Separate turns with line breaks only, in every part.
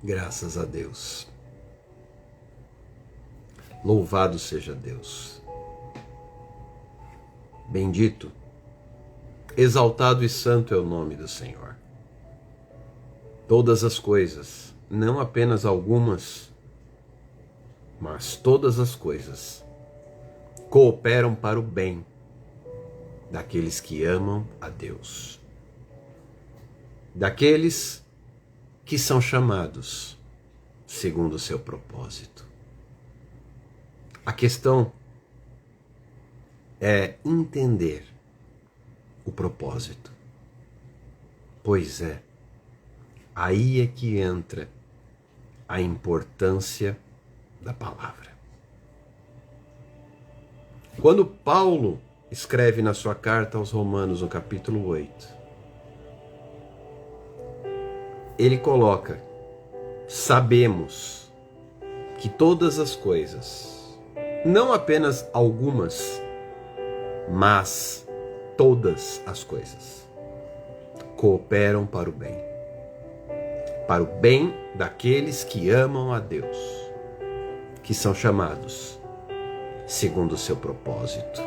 Graças a Deus. Louvado seja Deus. Bendito, exaltado e santo é o nome do Senhor. Todas as coisas, não apenas algumas, mas todas as coisas, cooperam para o bem daqueles que amam a Deus. Daqueles que são chamados segundo o seu propósito. A questão é entender o propósito. Pois é, aí é que entra a importância da palavra. Quando Paulo escreve na sua carta aos Romanos, no capítulo 8, ele coloca: sabemos que todas as coisas, não apenas algumas, mas todas as coisas, cooperam para o bem daqueles que amam a Deus, que são chamados segundo o seu propósito.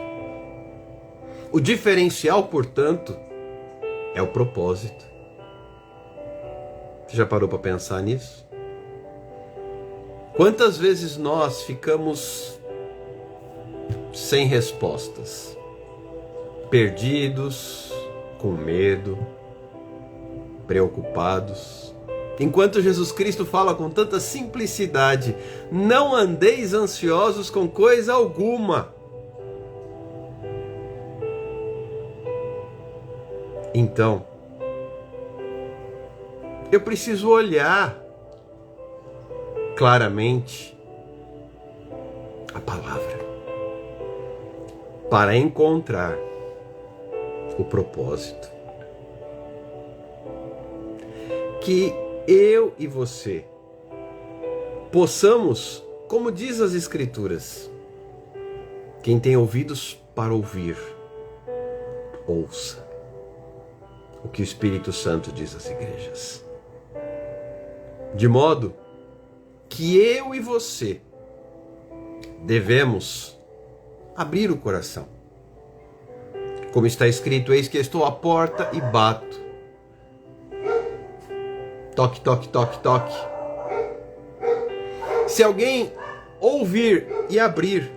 O diferencial, portanto, é o propósito. Você já parou para pensar nisso? Quantas vezes nós ficamos sem respostas, perdidos, com medo, preocupados, enquanto Jesus Cristo fala com tanta simplicidade: não andeis ansiosos com coisa alguma. Então, eu preciso olhar claramente a palavra para encontrar o propósito. Que eu e você possamos, como diz as Escrituras, quem tem ouvidos para ouvir, ouça o que o Espírito Santo diz às igrejas. De modo que eu e você devemos abrir o coração. Como está escrito: eis que estou à porta e bato. Toque, toque, toque, toque. Se alguém ouvir e abrir,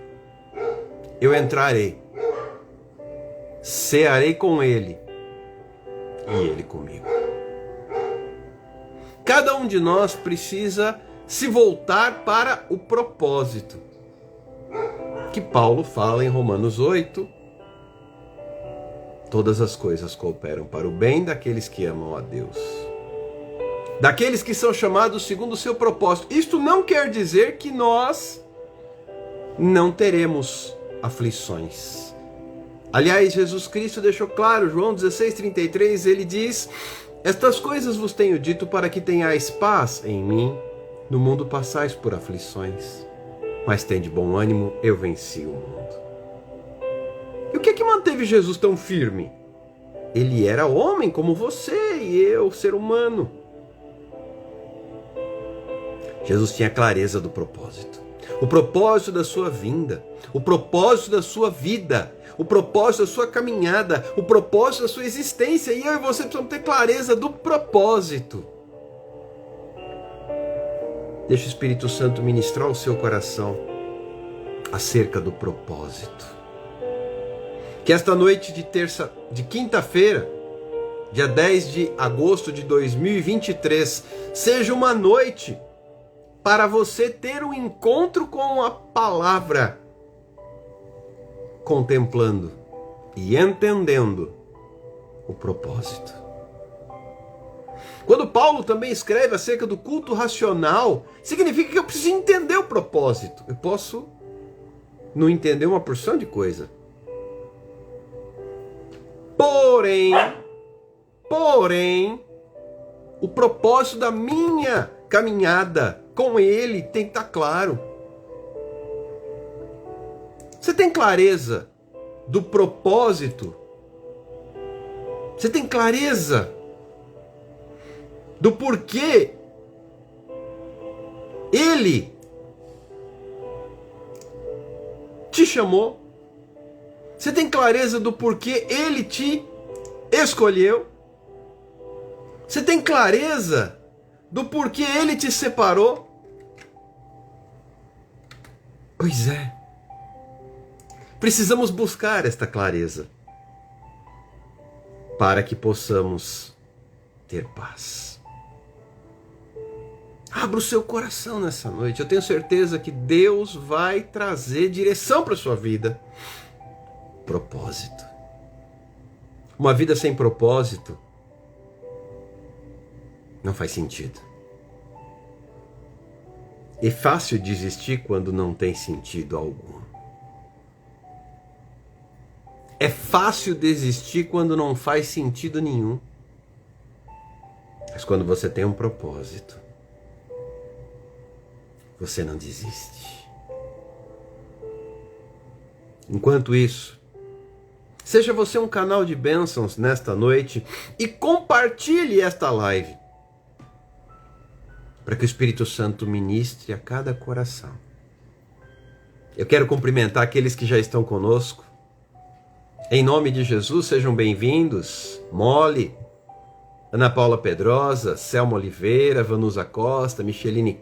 eu entrarei, cearei com ele e ele comigo. Cada um de nós precisa se voltar para o propósito que Paulo fala em Romanos 8. Todas as coisas cooperam para o bem daqueles que amam a Deus, daqueles que são chamados segundo o seu propósito. Isto não quer dizer que nós não teremos aflições. Aliás, Jesus Cristo deixou claro, João 16:33, ele diz: estas coisas vos tenho dito para que tenhais paz em mim. No mundo passais por aflições, mas tende bom ânimo, eu venci o mundo. E o que é que manteve Jesus tão firme? Ele era homem como você e eu, ser humano. Jesus tinha clareza do propósito. O propósito da sua vinda, o propósito da sua vida, o propósito da sua caminhada, o propósito da sua existência. E eu e você precisamos ter clareza do propósito. Deixa o Espírito Santo ministrar o seu coração acerca do propósito. Que esta noite de quinta-feira, dia 10 de agosto de 2023, seja uma noite para você ter um encontro com a palavra, contemplando e entendendo o propósito. Quando Paulo também escreve acerca do culto racional, significa que eu preciso entender o propósito. Eu posso não entender uma porção de coisa. Porém, o propósito da minha caminhada com ele tem que estar claro. Você tem clareza do propósito? Você tem clareza do porquê Ele te chamou? Você tem clareza do porquê Ele te escolheu? Você tem clareza do porquê Ele te separou? Pois é. Precisamos buscar esta clareza para que possamos ter paz. Abra o seu coração nessa noite. Eu tenho certeza que Deus vai trazer direção para a sua vida. Propósito. Uma vida sem propósito não faz sentido. É fácil desistir quando não tem sentido algum. É fácil desistir quando não faz sentido nenhum. Mas quando você tem um propósito, você não desiste. Enquanto isso, seja você um canal de bênçãos nesta noite e compartilhe esta live para que o Espírito Santo ministre a cada coração. Eu quero cumprimentar aqueles que já estão conosco. Em nome de Jesus, sejam bem-vindos. Mole, Ana Paula Pedrosa, Selma Oliveira, Vanusa Costa, Micheline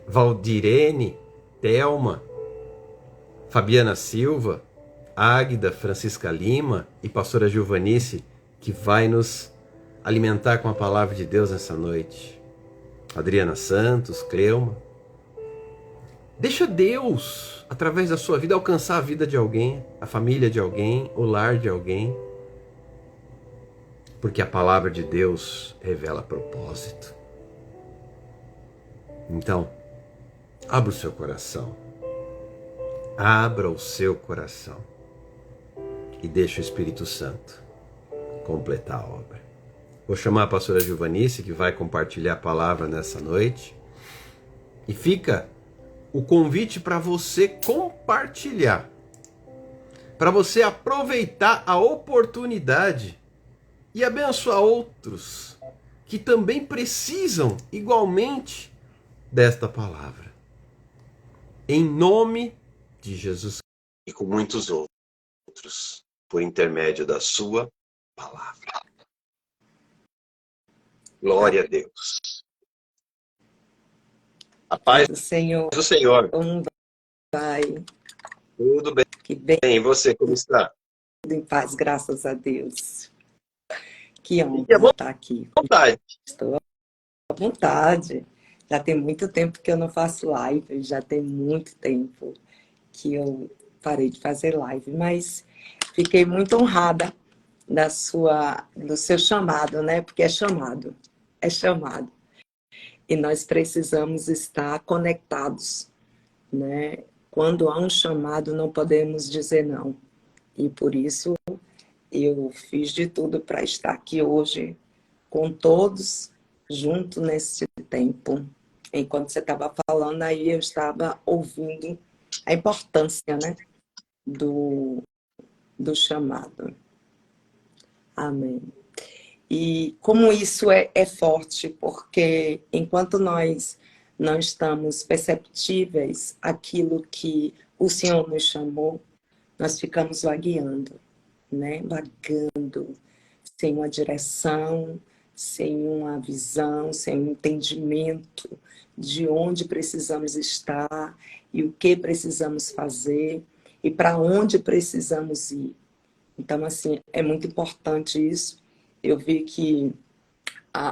Valdirene, Thelma, Fabiana Silva, Águida, Francisca Lima e pastora Gilvanice, que vai nos alimentar com a palavra de Deus nessa noite. Adriana Santos, Cleuma. Deixa Deus, através da sua vida, alcançar a vida de alguém, a família de alguém, o lar de alguém. Porque a palavra de Deus revela propósito. Então, abra o seu coração. Abra o seu coração. E deixe o Espírito Santo completar a obra. Vou chamar a pastora Gilvanice, que vai compartilhar a palavra nessa noite. E fica o convite para você compartilhar. Para você aproveitar a oportunidade e abençoar outros que também precisam igualmente desta palavra. Em nome de Jesus e com muitos outros, por intermédio da sua palavra. Glória a Deus. A paz
do Senhor.
Do Senhor.
Como vai?
Tudo bem.
Que bem.
E você, como está?
Tudo em paz, graças a Deus. Que honra estar aqui.
Vontade.
Estou à vontade. Já tem muito tempo que eu não faço live, já tem muito tempo que eu parei de fazer live, mas fiquei muito honrada do seu chamado, né? Porque é chamado. E nós precisamos estar conectados, né? Quando há um chamado, não podemos dizer não. E por isso eu fiz de tudo para estar aqui hoje com todos junto nesse tempo. Enquanto você estava falando, aí eu estava ouvindo a importância, né, do chamado. Amém. E como isso é forte, porque enquanto nós não estamos perceptíveis àquilo que o Senhor nos chamou, nós ficamos vagueando, né? Vagando, sem uma direção, sem uma visão, sem um entendimento de onde precisamos estar e o que precisamos fazer e para onde precisamos ir. Então, assim, é muito importante isso. Eu vi que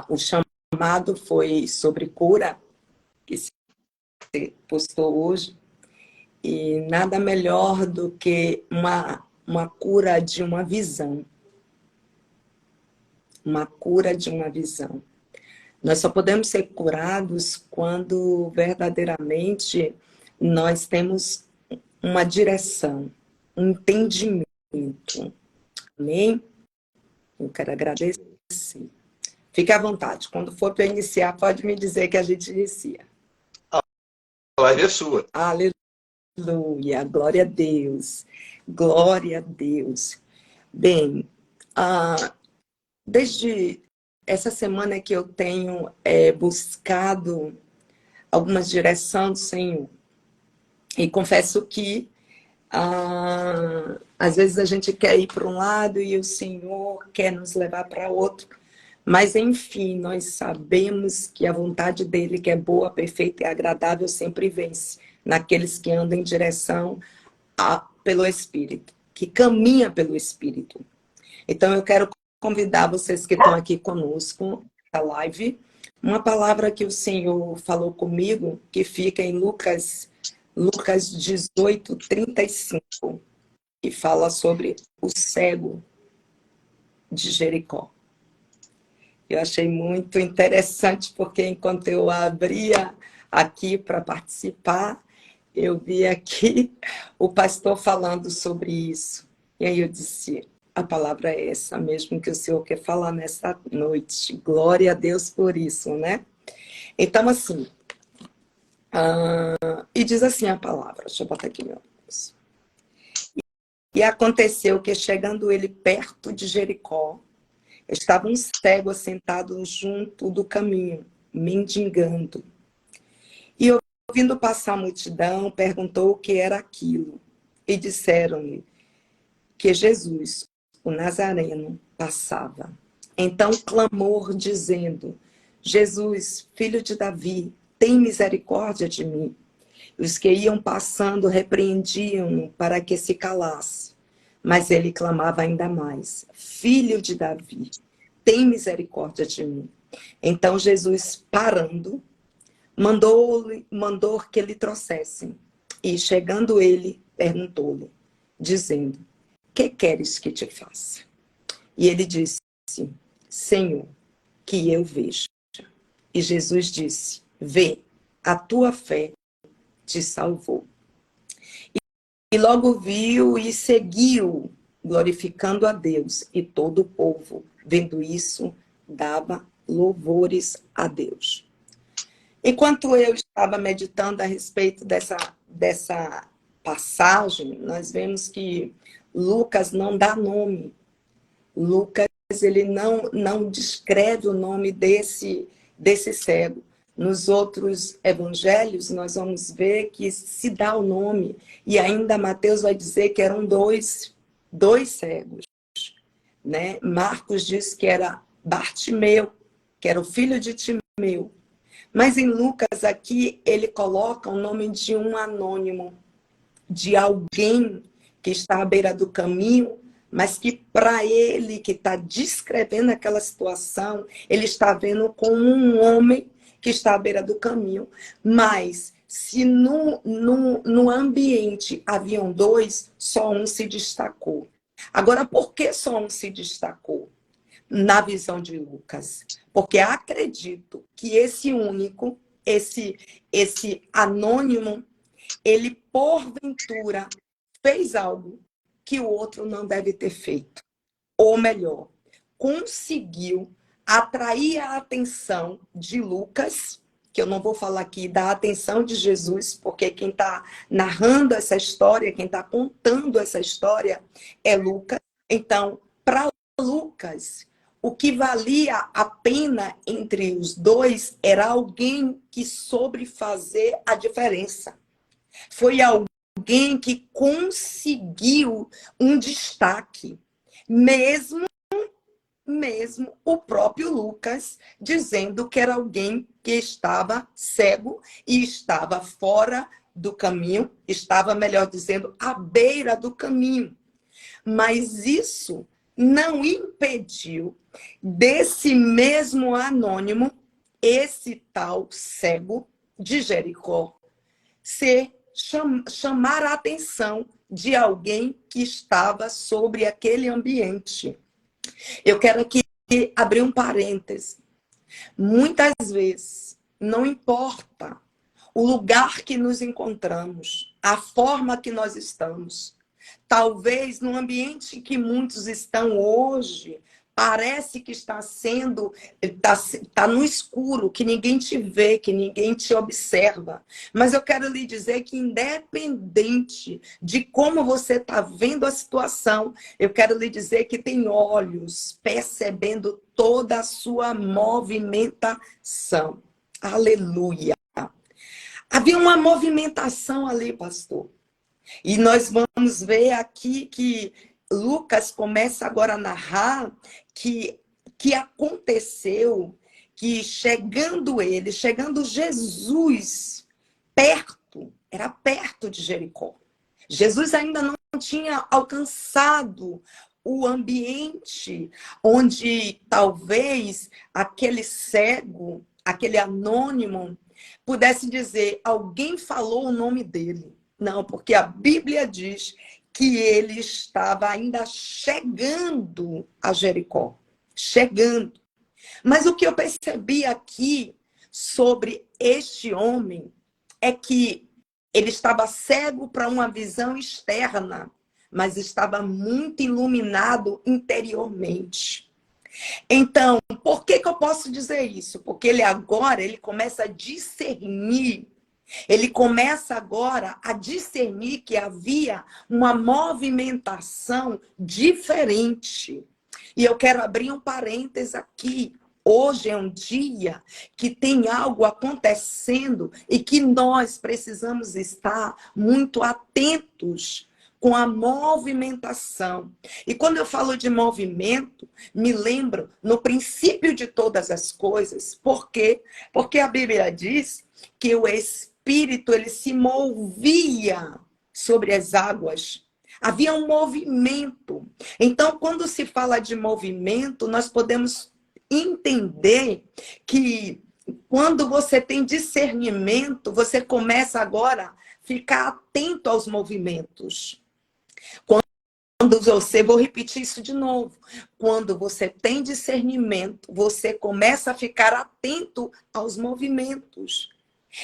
o chamado foi sobre cura, que se postou hoje, e nada melhor do que uma cura de uma visão. Uma cura de uma visão. Nós só podemos ser curados quando verdadeiramente nós temos uma direção, um entendimento. Amém? Eu quero agradecer. Fique à vontade. Quando for para iniciar, pode me dizer que a gente inicia.
A live é sua.
Aleluia. Glória a Deus. Glória a Deus. Bem, desde essa semana que eu tenho buscado alguma direção do Senhor. E confesso que às vezes a gente quer ir para um lado e o Senhor quer nos levar para outro. Mas, enfim, nós sabemos que a vontade dele, que é boa, perfeita e agradável, sempre vence naqueles que andam em direção pelo Espírito, que caminha pelo Espírito. Então, eu quero convidar vocês que estão aqui conosco na live, uma palavra que o Senhor falou comigo, que fica em Lucas 18:35, que fala sobre o cego de Jericó. Eu achei muito interessante, porque enquanto eu abria aqui para participar, eu vi aqui o pastor falando sobre isso. E aí eu disse, a palavra é essa mesmo que o Senhor quer falar nessa noite. Glória a Deus por isso, né? Então, assim, e diz assim a palavra, deixa eu botar aqui meu Deus. E aconteceu que, chegando ele perto de Jericó, estava um cego assentado junto do caminho, mendigando. E ouvindo passar a multidão, perguntou o que era aquilo. E disseram-lhe que Jesus, o Nazareno, passava. Então clamou, dizendo: Jesus, filho de Davi, tem misericórdia de mim. Os que iam passando repreendiam-no para que se calasse. Mas ele clamava ainda mais: Filho de Davi, tem misericórdia de mim. Então Jesus, parando, mandou que lhe trouxessem. E chegando ele, perguntou-lhe, dizendo: que queres que te faça? E ele disse: Senhor, que eu veja. E Jesus disse: vê, a tua fé te salvou. E logo viu e seguiu, glorificando a Deus. E todo o povo, vendo isso, dava louvores a Deus. Enquanto eu estava meditando a respeito dessa passagem, nós vemos que Lucas não dá nome. Lucas, ele não descreve o nome desse cego. Nos outros evangelhos, nós vamos ver que se dá o nome. E ainda Mateus vai dizer que eram dois cegos, né? Marcos diz que era Bartimeu, que era o filho de Timeu. Mas em Lucas aqui, ele coloca o nome de um anônimo, de alguém que está à beira do caminho, mas que para ele, que está descrevendo aquela situação, ele está vendo como um homem que está à beira do caminho. Mas se no ambiente haviam dois, só um se destacou. Agora, por que só um se destacou? Na visão de Lucas. Porque acredito que esse único, esse anônimo, ele, porventura, fez algo que o outro não deve ter feito. Ou melhor, conseguiu atrair a atenção de Lucas, que eu não vou falar aqui da atenção de Jesus, porque quem está narrando essa história, quem está contando essa história é Lucas. Então, para Lucas, o que valia a pena entre os dois era alguém que soube fazer a diferença. Foi alguém que conseguiu um destaque, mesmo o próprio Lucas dizendo que era alguém que estava cego e estava fora do caminho, estava, melhor dizendo, à beira do caminho. Mas isso não impediu desse mesmo anônimo, esse tal cego de Jericó, chamar a atenção de alguém que estava sobre aquele ambiente. Eu quero aqui abrir um parêntese. Muitas vezes, não importa o lugar que nos encontramos, a forma que nós estamos, talvez no ambiente que muitos estão hoje, parece que está no escuro, que ninguém te vê, que ninguém te observa. Mas eu quero lhe dizer que, independente de como você está vendo a situação, eu quero lhe dizer que tem olhos percebendo toda a sua movimentação. Aleluia! Havia uma movimentação ali, pastor. E nós vamos ver aqui que Lucas começa agora a narrar que aconteceu, que chegando Jesus perto, era perto de Jericó. Jesus ainda não tinha alcançado o ambiente onde talvez aquele cego, aquele anônimo, pudesse dizer, alguém falou o nome dele. Não, porque a Bíblia diz que ele estava ainda chegando a Jericó. Chegando. Mas o que eu percebi aqui sobre este homem é que ele estava cego para uma visão externa, mas estava muito iluminado interiormente. Então, por que eu posso dizer isso? Porque ele começa a discernir. Ele começa agora a discernir que havia uma movimentação diferente. E eu quero abrir um parênteses aqui. Hoje é um dia que tem algo acontecendo e que nós precisamos estar muito atentos com a movimentação. E quando eu falo de movimento, me lembro no princípio de todas as coisas. Por quê? Porque a Bíblia diz que o Espírito ele se movia sobre as águas. Havia um movimento. Então, quando se fala de movimento, nós podemos entender que quando você tem discernimento, você começa agora a ficar atento aos movimentos. Vou repetir isso de novo. Quando você tem discernimento, você começa a ficar atento aos movimentos.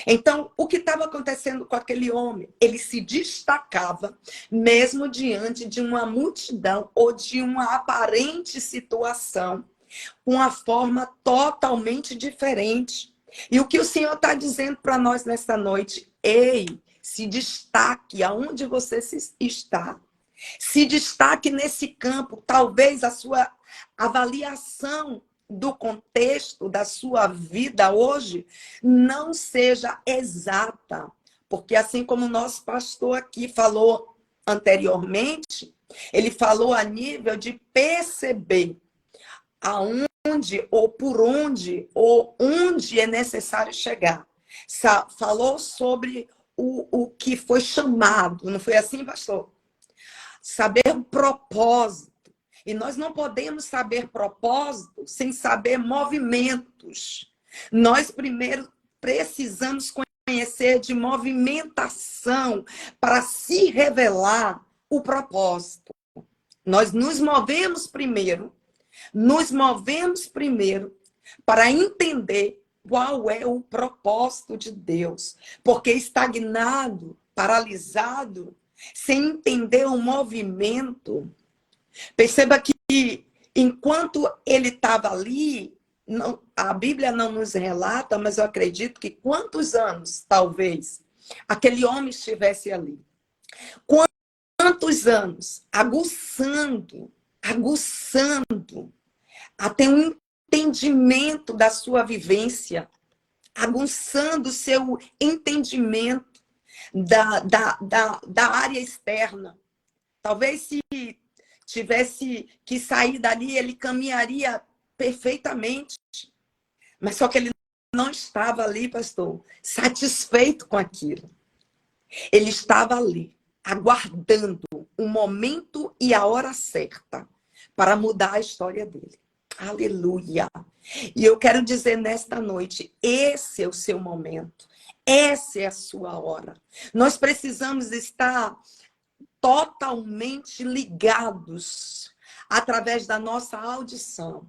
Então, o que estava acontecendo com aquele homem? Ele se destacava, mesmo diante de uma multidão ou de uma aparente situação, com uma forma totalmente diferente. E o que o Senhor está dizendo para nós nesta noite? Ei, se destaque aonde você está. Se destaque nesse campo. Talvez a sua avaliação do contexto da sua vida hoje não seja exata. Porque assim como o nosso pastor aqui falou anteriormente, ele falou a nível de perceber aonde ou por onde ou onde é necessário chegar. Falou sobre o que foi chamado, não foi assim, pastor? Saber o propósito. E nós não podemos saber propósito sem saber movimentos. Nós primeiro precisamos conhecer de movimentação para se revelar o propósito. Nós nos movemos primeiro para entender qual é o propósito de Deus. Porque estagnado, paralisado, sem entender o movimento. Perceba que enquanto ele estava ali, a Bíblia não nos relata, mas eu acredito que quantos anos, talvez, aquele homem estivesse ali. Quantos anos aguçando, até um entendimento da sua vivência, aguçando o seu entendimento da área externa. Talvez se tivesse que sair dali, ele caminharia perfeitamente. Mas só que ele não estava ali, pastor, satisfeito com aquilo. Ele estava ali, aguardando o momento e a hora certa para mudar a história dele. Aleluia! E eu quero dizer nesta noite, esse é o seu momento. Essa é a sua hora. Nós precisamos estar totalmente ligados através da nossa audição.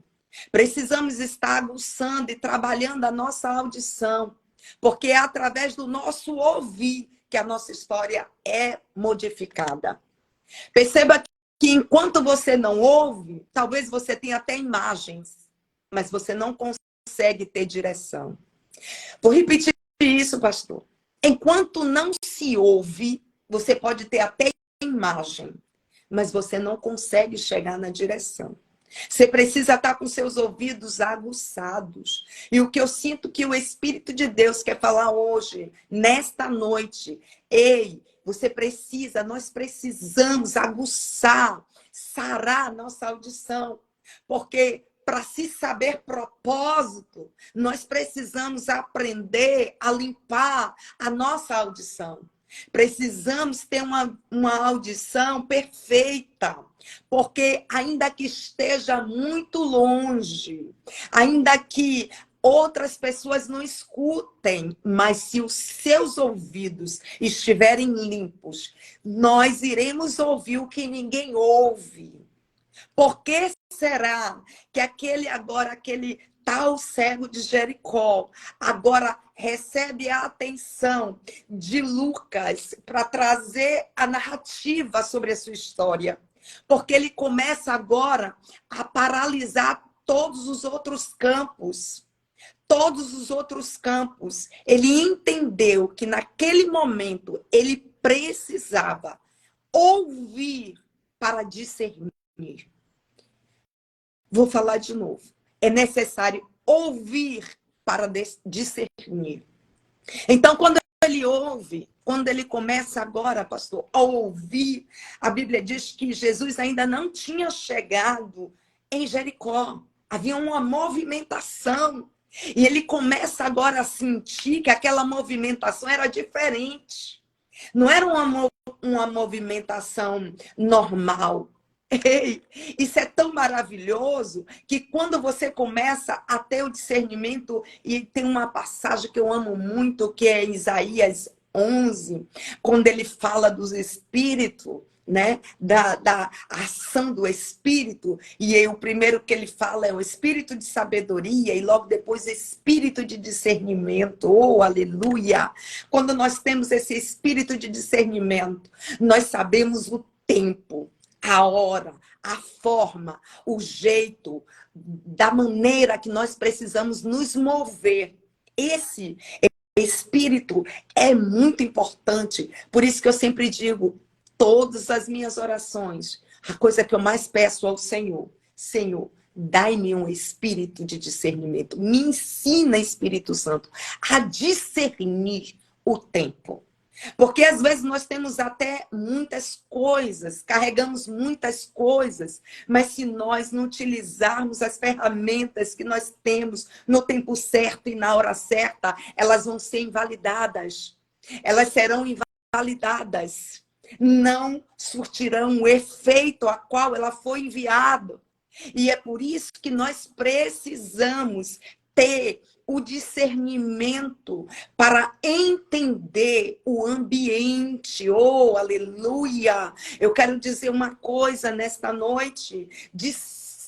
Precisamos estar aguçando e trabalhando a nossa audição, porque é através do nosso ouvir que a nossa história é modificada. Perceba que enquanto você não ouve, talvez você tenha até imagens, mas você não consegue ter direção. Vou repetir isso, pastor. Enquanto não se ouve, você pode ter até imagem, mas você não consegue chegar na direção. Você precisa estar com seus ouvidos aguçados. E o que eu sinto que o Espírito de Deus quer falar hoje, nesta noite, ei, nós precisamos aguçar, sarar a nossa audição. Porque para se saber propósito, nós precisamos aprender a limpar a nossa audição. Precisamos ter uma audição perfeita, porque ainda que esteja muito longe, ainda que outras pessoas não escutem, mas se os seus ouvidos estiverem limpos, nós iremos ouvir o que ninguém ouve. Por que será que aquele tal servo de Jericó agora recebe a atenção de Lucas para trazer a narrativa sobre a sua história? Porque ele começa agora a paralisar todos os outros campos. Todos os outros campos. Ele entendeu que naquele momento ele precisava ouvir para discernir. Vou falar de novo. É necessário ouvir para discernir. Então, quando ele ouve, quando ele começa agora, pastor, a ouvir, a Bíblia diz que Jesus ainda não tinha chegado em Jericó. Havia uma movimentação. E ele começa agora a sentir que aquela movimentação era diferente. Não era uma movimentação normal. Ei, isso é tão maravilhoso que quando você começa a ter o discernimento, e tem uma passagem que eu amo muito, que é Isaías 11, quando ele fala dos espíritos, né, da ação do espírito, e aí o primeiro que ele fala é o espírito de sabedoria, e logo depois espírito de discernimento. Oh, aleluia! Quando nós temos esse espírito de discernimento, nós sabemos o tempo, a hora, a forma, o jeito, da maneira que nós precisamos nos mover. Esse espírito é muito importante. Por isso que eu sempre digo, todas as minhas orações, a coisa que eu mais peço ao Senhor, Senhor, dai-me um espírito de discernimento. Me ensina, Espírito Santo, a discernir o tempo. Porque às vezes nós temos até muitas coisas, carregamos muitas coisas, mas se nós não utilizarmos as ferramentas que nós temos no tempo certo e na hora certa, elas vão ser invalidadas. Elas serão invalidadas. Não surtirão o efeito a qual ela foi enviada. E é por isso que nós precisamos ter o discernimento para entender o ambiente. Oh, aleluia! Eu quero dizer uma coisa nesta noite.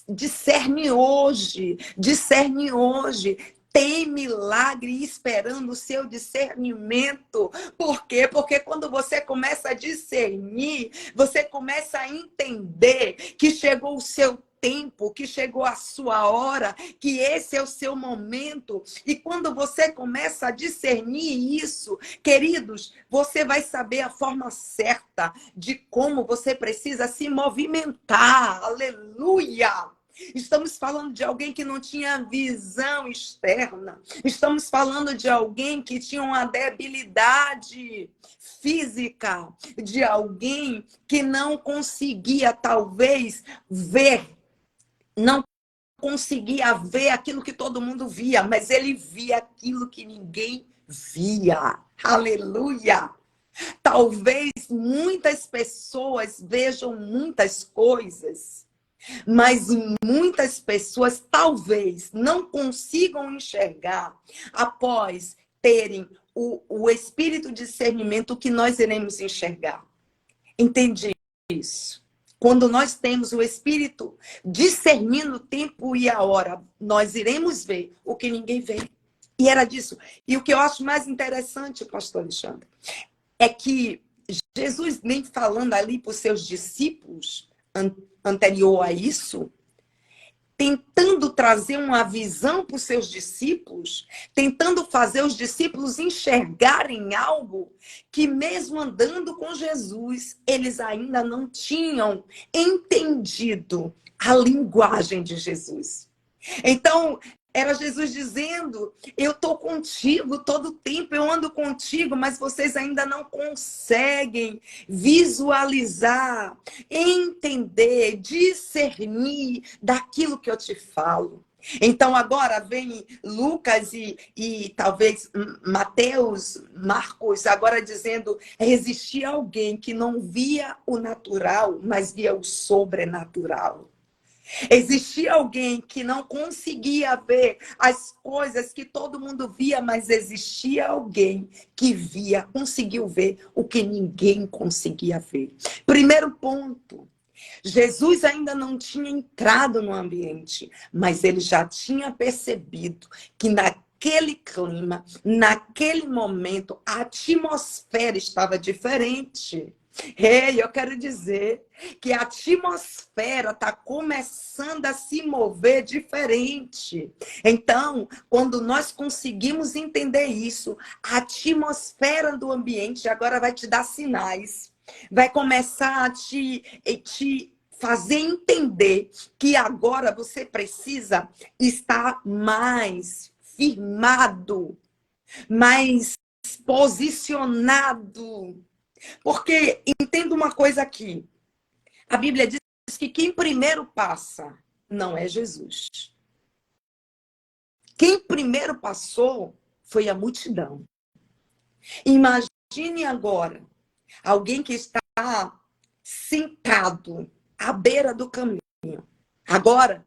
Discerne hoje. Discerne hoje. Tem milagre esperando o seu discernimento. Por quê? Porque quando você começa a discernir, você começa a entender que chegou o seu tempo, que chegou a sua hora, que esse é o seu momento. E quando você começa a discernir isso, queridos, você vai saber a forma certa de como você precisa se movimentar. Aleluia! Estamos falando de alguém que não tinha visão externa. Estamos falando de alguém que tinha uma debilidade física, de alguém que não conseguia, talvez, ver. Não conseguia ver aquilo que todo mundo via, mas ele via aquilo que ninguém via. Aleluia! Talvez muitas pessoas vejam muitas coisas, mas muitas pessoas talvez não consigam enxergar após terem o espírito de discernimento que nós iremos enxergar. Entendi isso? Quando nós temos o Espírito discernindo o tempo e a hora, nós iremos ver o que ninguém vê. E era disso. E o que eu acho mais interessante, pastor Alexandre, é que Jesus vem falando ali para os seus discípulos, anterior a isso, tentando trazer uma visão para os seus discípulos, tentando fazer os discípulos enxergarem algo que mesmo andando com Jesus, eles ainda não tinham entendido a linguagem de Jesus. Então, era Jesus dizendo, eu estou contigo todo o tempo, eu ando contigo, mas vocês ainda não conseguem visualizar, entender, discernir daquilo que eu te falo. Então, agora vem Lucas e talvez Mateus, Marcos, agora dizendo, existia alguém que não via o natural, mas via o sobrenatural. Existia alguém que não conseguia ver as coisas que todo mundo via, mas existia alguém que via, conseguiu ver o que ninguém conseguia ver. Primeiro ponto, Jesus ainda não tinha entrado no ambiente, mas ele já tinha percebido que naquele clima, naquele momento, a atmosfera estava diferente. Ei, eu quero dizer que a atmosfera está começando a se mover diferente. Então, quando nós conseguimos entender isso, a atmosfera do ambiente agora vai te dar sinais. Vai começar a te fazer entender que agora você precisa estar mais firmado, mais posicionado. Porque, entenda uma coisa aqui, a Bíblia diz que quem primeiro passa não é Jesus. Quem primeiro passou foi a multidão. Imagine agora alguém que está sentado à beira do caminho. Agora,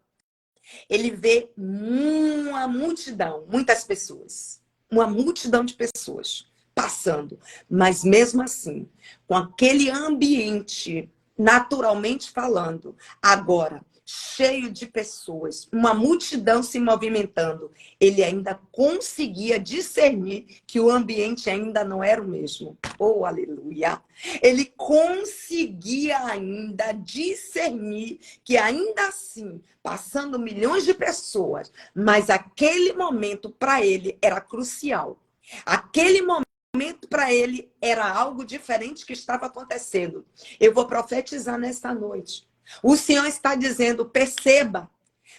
ele vê uma multidão, muitas pessoas, uma multidão de pessoas passando, mas mesmo assim, com aquele ambiente, naturalmente falando, agora cheio de pessoas, uma multidão se movimentando, ele ainda conseguia discernir que o ambiente ainda não era o mesmo. Oh, aleluia! Ele conseguia ainda discernir que ainda assim, passando milhões de pessoas, mas aquele momento para ele era crucial. Aquele momento para ele era algo diferente que estava acontecendo. Eu vou profetizar nesta noite. O Senhor está dizendo, perceba,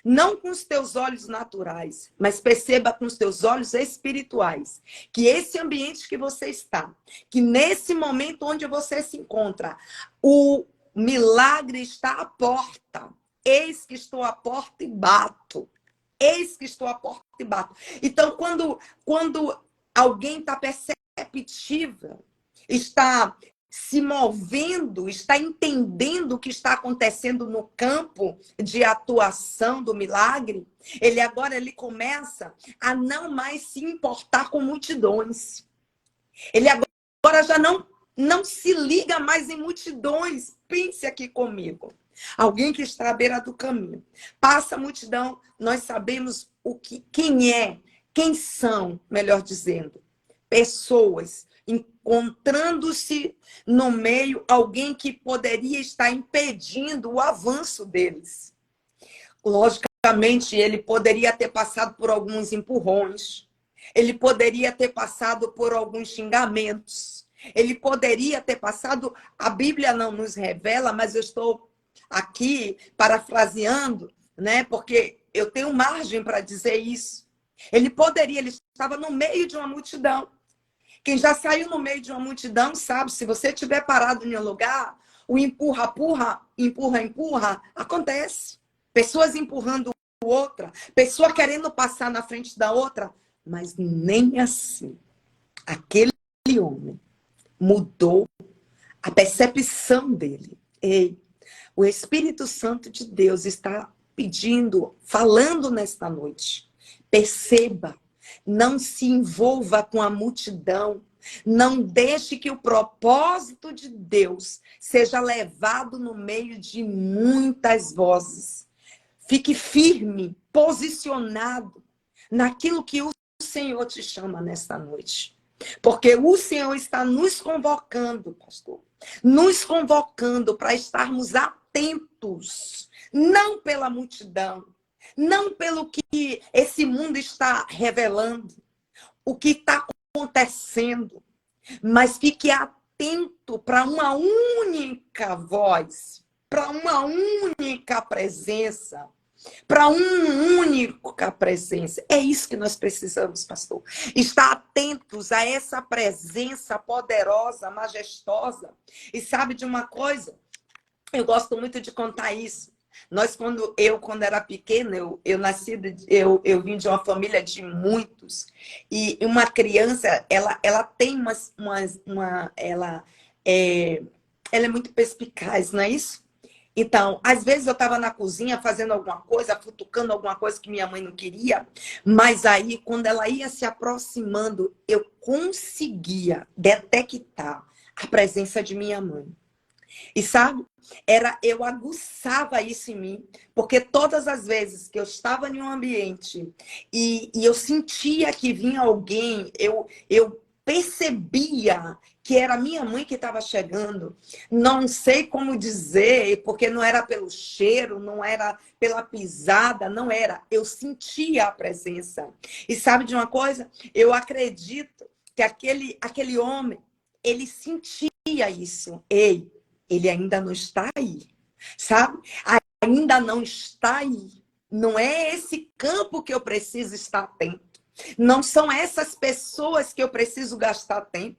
não com os teus olhos naturais, mas perceba com os teus olhos espirituais, que esse ambiente que você está, que nesse momento onde você se encontra, o milagre está à porta. Eis que estou à porta e bato. Eis que estou à porta e bato. Então, quando alguém está perceptiva, está se movendo, está entendendo o que está acontecendo no campo de atuação do milagre, ele começa a não mais se importar com multidões. Ele agora já não se liga mais em multidões. Pense aqui comigo. Alguém que está à beira do caminho. Passa a multidão, nós sabemos quem são, melhor dizendo, pessoas encontrando-se no meio alguém que poderia estar impedindo o avanço deles. Logicamente, ele poderia ter passado por alguns empurrões, ele poderia ter passado por alguns xingamentos, ele poderia ter passado, a Bíblia não nos revela, mas eu estou aqui parafraseando, né? Porque eu tenho margem para dizer isso. Ele estava no meio de uma multidão. Quem já saiu no meio de uma multidão sabe, se você estiver parado em um lugar, o empurra, empurra, acontece. Pessoas empurrando outra, pessoa querendo passar na frente da outra, mas nem assim. Aquele homem mudou a percepção dele. Ei, o Espírito Santo de Deus está pedindo, falando nesta noite. Perceba. Não se envolva com a multidão. Não deixe que o propósito de Deus seja levado no meio de muitas vozes. Fique firme, posicionado naquilo que o Senhor te chama nesta noite. Porque o Senhor está nos convocando, pastor. Nos convocando para estarmos atentos. Não pela multidão. Não pelo que esse mundo está revelando, o que está acontecendo, mas fique atento para uma única voz, para uma única presença. Para uma única presença. É isso que nós precisamos, pastor. Estar atentos a essa presença poderosa, majestosa. E sabe de uma coisa? Eu gosto muito de contar isso. Quando era pequena, eu vim de uma família de muitos. E uma criança, ela tem ela é muito perspicaz, não é isso? Então, às vezes eu estava na cozinha fazendo alguma coisa, futucando alguma coisa que minha mãe não queria, mas aí, quando ela ia se aproximando, eu conseguia detectar a presença de minha mãe. E sabe, eu aguçava isso em mim, porque todas as vezes que eu estava em um ambiente e eu sentia que vinha alguém, eu percebia que era minha mãe que estava chegando. Não sei como dizer, porque não era pelo cheiro, não era pela pisada, não era. Eu sentia a presença. E sabe de uma coisa? Eu acredito que aquele homem, ele sentia isso. Ei, ele ainda não está aí, sabe? Ainda não está aí. Não é esse campo que eu preciso estar atento. Não são essas pessoas que eu preciso gastar tempo.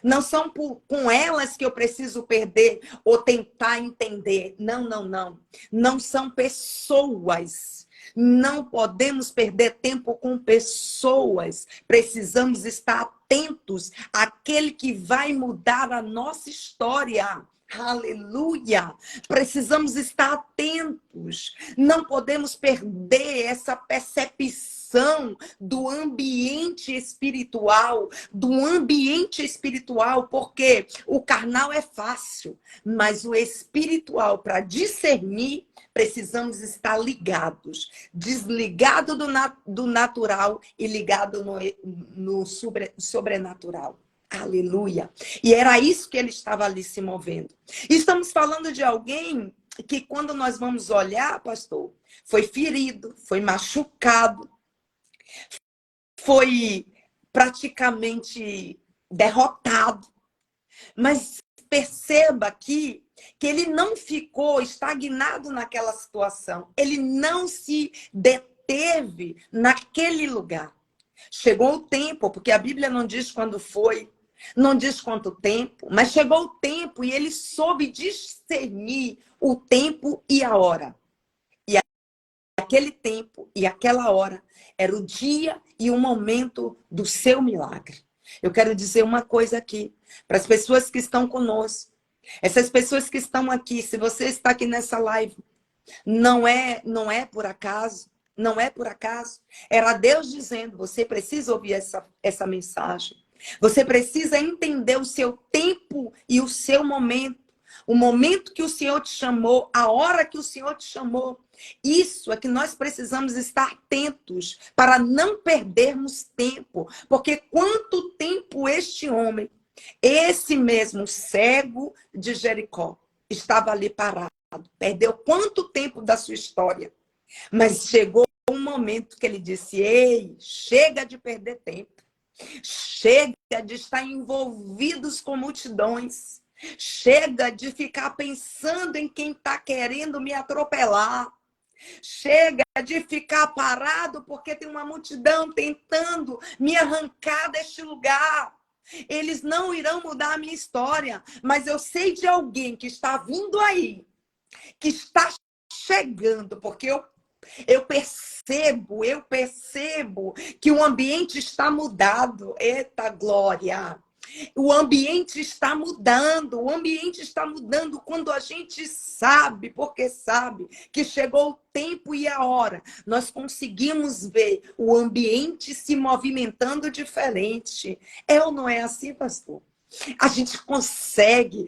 Não são com elas que eu preciso perder ou tentar entender. Não, não, não. Não são pessoas. Não podemos perder tempo com pessoas. Precisamos estar atentos àquele que vai mudar a nossa história. Aleluia! Precisamos estar atentos. Não podemos perder essa percepção do ambiente espiritual, porque o carnal é fácil, mas o espiritual, para discernir, precisamos estar ligados, desligado do natural e ligado no sobrenatural. Aleluia. E era isso que ele estava ali se movendo. Estamos falando de alguém que, quando nós vamos olhar, pastor, foi ferido, foi machucado, foi praticamente derrotado. Mas perceba aqui que ele não ficou estagnado naquela situação. Ele não se deteve naquele lugar. Chegou o tempo, porque a Bíblia não diz quando foi, não diz quanto tempo, mas chegou o tempo e ele soube discernir o tempo e a hora. E aquele tempo e aquela hora era o dia e o momento do seu milagre. Eu quero dizer uma coisa aqui, para as pessoas que estão conosco. Essas pessoas que estão aqui, se você está aqui nessa live, não é por acaso. Não é por acaso. Era Deus dizendo, você precisa ouvir essa mensagem. Você precisa entender o seu tempo e o seu momento. O momento que o Senhor te chamou, a hora que o Senhor te chamou. Isso é que nós precisamos estar atentos para não perdermos tempo. Porque quanto tempo este homem, esse mesmo cego de Jericó, estava ali parado. Perdeu quanto tempo da sua história. Mas chegou um momento que ele disse, ei, chega de perder tempo. Chega de estar envolvidos com multidões. Chega de ficar pensando em quem está querendo me atropelar. Chega de ficar parado porque tem uma multidão tentando me arrancar deste lugar. Eles não irão mudar a minha história, mas eu sei de alguém que está vindo aí, que está chegando, porque eu percebo que o ambiente está mudado. Eita glória! O ambiente está mudando, quando a gente sabe, porque sabe que chegou o tempo e a hora. Nós conseguimos ver o ambiente se movimentando diferente. É ou não é assim, pastor? A gente consegue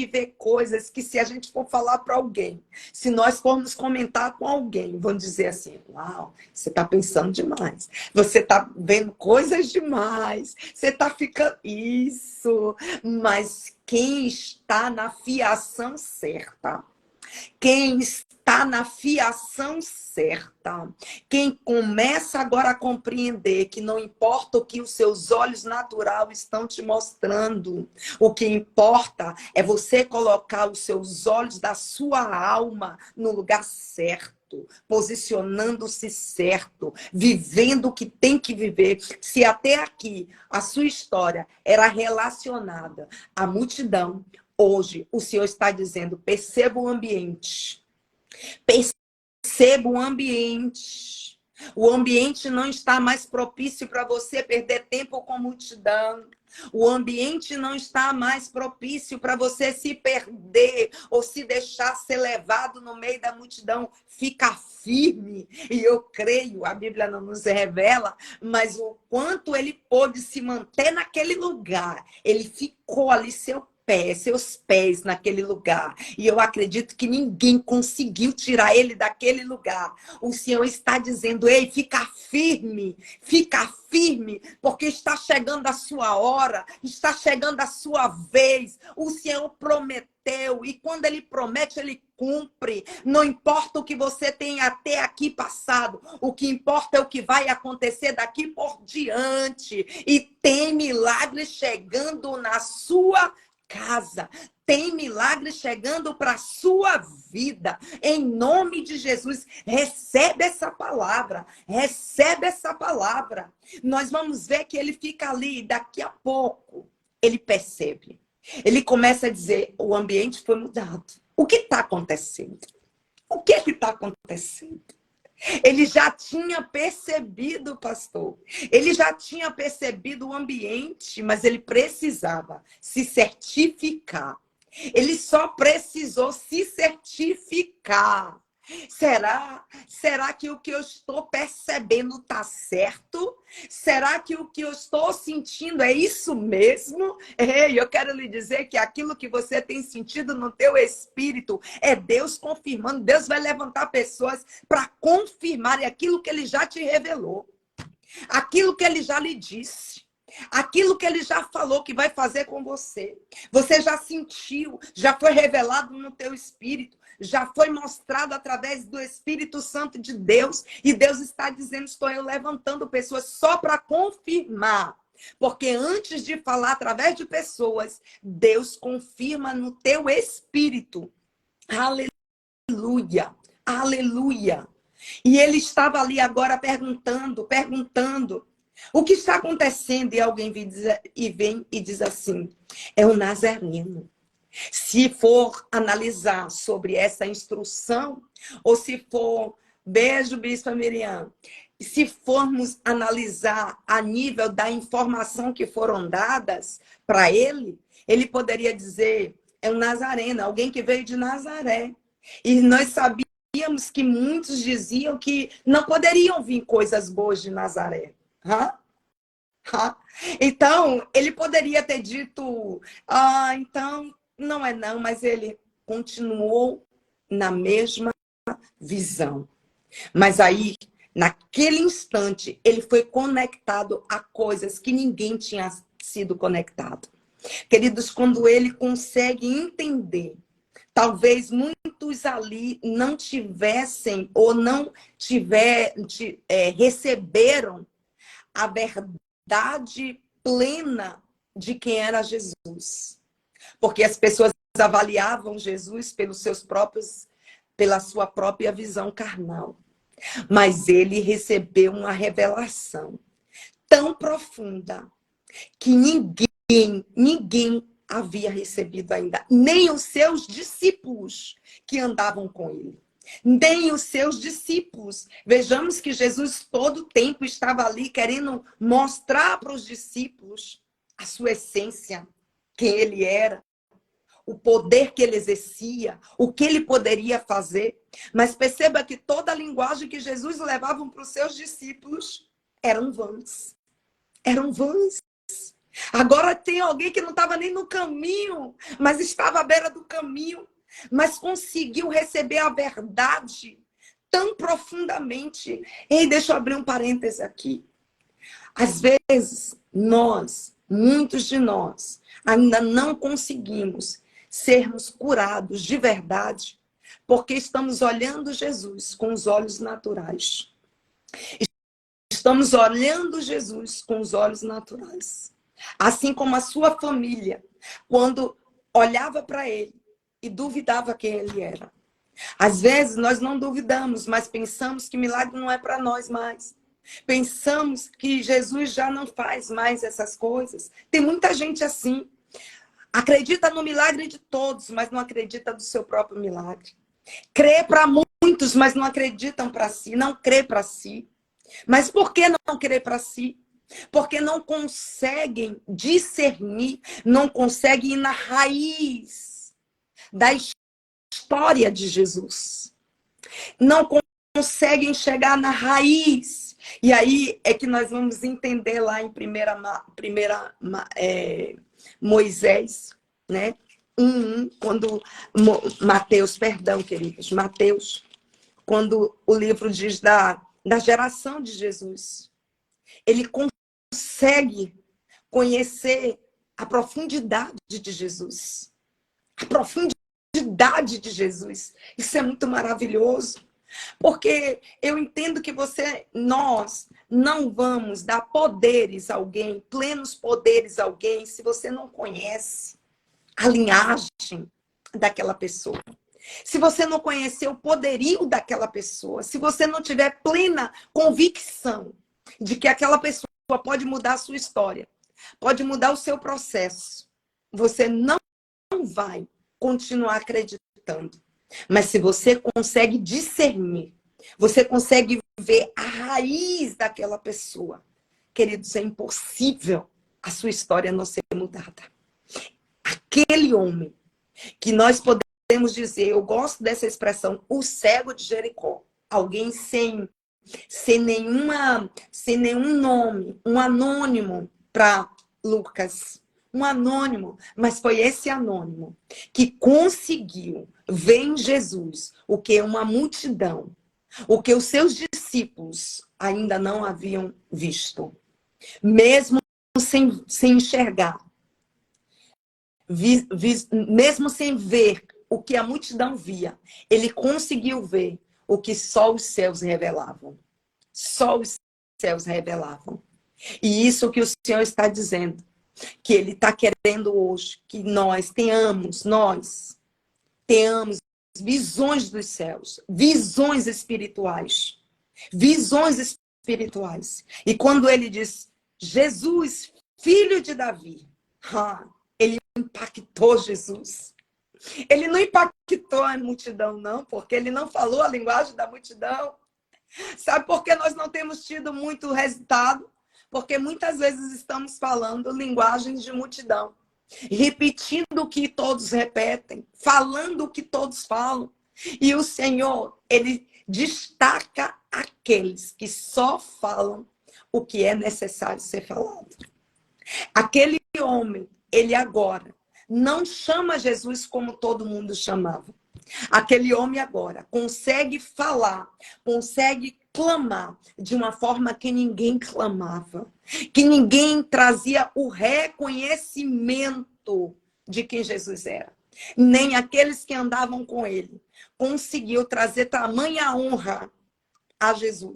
ver coisas que, se a gente for falar para alguém, se nós formos comentar com alguém, vão dizer assim, uau, você está pensando demais, você está vendo coisas demais, você está ficando isso, mas quem está na fiação certa, Quem está na fiação certa, quem começa agora a compreender que não importa o que os seus olhos naturais estão te mostrando, o que importa é você colocar os seus olhos da sua alma no lugar certo, posicionando-se certo, vivendo o que tem que viver. Se até aqui a sua história era relacionada à multidão, hoje o Senhor está dizendo: perceba o ambiente. Perceba o ambiente. O ambiente não está mais propício para você perder tempo com multidão. O ambiente não está mais propício para você se perder ou se deixar ser levado no meio da multidão. Fica firme. E eu creio, a Bíblia não nos revela, mas o quanto ele pôde se manter naquele lugar. Ele ficou ali, seus pés naquele lugar. E eu acredito que ninguém conseguiu tirar ele daquele lugar. O Senhor está dizendo: ei, fica firme, porque está chegando a sua hora, está chegando a sua vez. O Senhor prometeu, e quando ele promete, ele cumpre. Não importa o que você tem até aqui passado, o que importa é o que vai acontecer daqui por diante. E tem milagre chegando na sua casa. Tem milagre chegando para a sua vida. Em nome de Jesus, recebe essa palavra. Recebe essa palavra. Nós vamos ver que ele fica ali, daqui a pouco, ele percebe. Ele começa a dizer: o ambiente foi mudado. O que está acontecendo? O que está acontecendo? Ele já tinha percebido, pastor. Ele já tinha percebido o ambiente, mas ele precisava se certificar. Ele só precisou se certificar. Será que o que eu estou percebendo está certo? Será que o que eu estou sentindo é isso mesmo? Ei, eu quero lhe dizer que aquilo que você tem sentido no teu espírito é Deus confirmando. Deus vai levantar pessoas para confirmarem aquilo que ele já te revelou, aquilo que ele já lhe disse. Aquilo que ele já falou que vai fazer com você. Você já sentiu, já foi revelado no teu espírito, já foi mostrado através do Espírito Santo de Deus. E Deus está dizendo: estou eu levantando pessoas só para confirmar. Porque antes de falar através de pessoas, Deus confirma no teu espírito. Aleluia, aleluia. E ele estava ali agora perguntando. O que está acontecendo? E alguém vem e diz assim: é o Nazareno. Se for analisar sobre essa instrução, ou se for, beijo, Bispa Miriam, se formos analisar a nível da informação que foram dadas para ele, ele poderia dizer: é um Nazareno, alguém que veio de Nazaré. E nós sabíamos que muitos diziam que não poderiam vir coisas boas de Nazaré. Então, ele poderia ter dito: então, não é não, mas ele continuou na mesma visão. Mas aí, naquele instante, ele foi conectado a coisas que ninguém tinha sido conectado. Queridos, quando ele consegue entender, talvez muitos ali não tivessem ou não receberam a verdade plena de quem era Jesus. Porque as pessoas avaliavam Jesus pela sua própria visão carnal. Mas ele recebeu uma revelação tão profunda que ninguém havia recebido ainda. Nem os seus discípulos que andavam com ele. Nem os seus discípulos. Vejamos que Jesus todo o tempo estava ali querendo mostrar para os discípulos a sua essência, quem ele era, o poder que ele exercia, o que ele poderia fazer. Mas perceba que toda a linguagem que Jesus levava para os seus discípulos eram vãs. Eram vãs. Agora tem alguém que não estava nem no caminho, mas estava à beira do caminho, mas conseguiu receber a verdade tão profundamente. Ei, deixa eu abrir um parêntese aqui. Às vezes, muitos de nós, ainda não conseguimos sermos curados de verdade, Porque estamos olhando Jesus com os olhos naturais. Estamos olhando Jesus com os olhos naturais. Assim como a sua família, quando olhava para ele e duvidava quem ele era. Às vezes nós não duvidamos, mas pensamos que milagre não é para nós mais. Pensamos que Jesus já não faz mais essas coisas. Tem muita gente assim. Acredita no milagre de todos, mas não acredita do seu próprio milagre. Crê para muitos, mas não acreditam para si. Não crê para si. Mas por que não crê para si? Porque não conseguem discernir, não conseguem ir na raiz da história de Jesus. Não conseguem chegar na raiz. E aí é que nós vamos entender lá em Moisés, né? Quando Mateus, perdão, queridos, Mateus, quando o livro diz da geração de Jesus, ele consegue conhecer a profundidade de Jesus. A profundidade de Jesus. Isso é muito maravilhoso. Porque eu entendo que nós não vamos dar poderes a alguém, plenos poderes a alguém, se você não conhece a linhagem daquela pessoa. Se você não conhecer o poderio daquela pessoa, se você não tiver plena convicção de que aquela pessoa pode mudar a sua história, pode mudar o seu processo, você não vai continuar acreditando. Mas se você consegue discernir, você consegue ver a raiz daquela pessoa, queridos, é impossível a sua história não ser mudada. Aquele homem que nós podemos dizer, eu gosto dessa expressão, o cego de Jericó, alguém sem nenhum nome, um anônimo para Lucas. Um anônimo, mas foi esse anônimo que conseguiu ver em Jesus o que uma multidão, o que os seus discípulos ainda não haviam visto. Mesmo sem enxergar, mesmo sem ver o que a multidão via, ele conseguiu ver o que só os céus revelavam. Só os céus revelavam. E isso que o Senhor está dizendo, que Ele está querendo hoje, que nós tenhamos visões dos céus, visões espirituais. Visões espirituais. E quando Ele diz, Jesus, filho de Davi, Ele impactou Jesus. Ele não impactou a multidão, não, porque Ele não falou a linguagem da multidão. Sabe por que nós não temos tido muito resultado? Porque muitas vezes estamos falando linguagens de multidão, repetindo o que todos repetem, falando o que todos falam. E o Senhor, Ele destaca aqueles que só falam o que é necessário ser falado. Aquele homem, ele agora não chama Jesus como todo mundo chamava. Aquele homem agora consegue falar, consegue clamar de uma forma que ninguém clamava, que ninguém trazia o reconhecimento de quem Jesus era. Nem aqueles que andavam com ele conseguiu trazer tamanha honra a Jesus.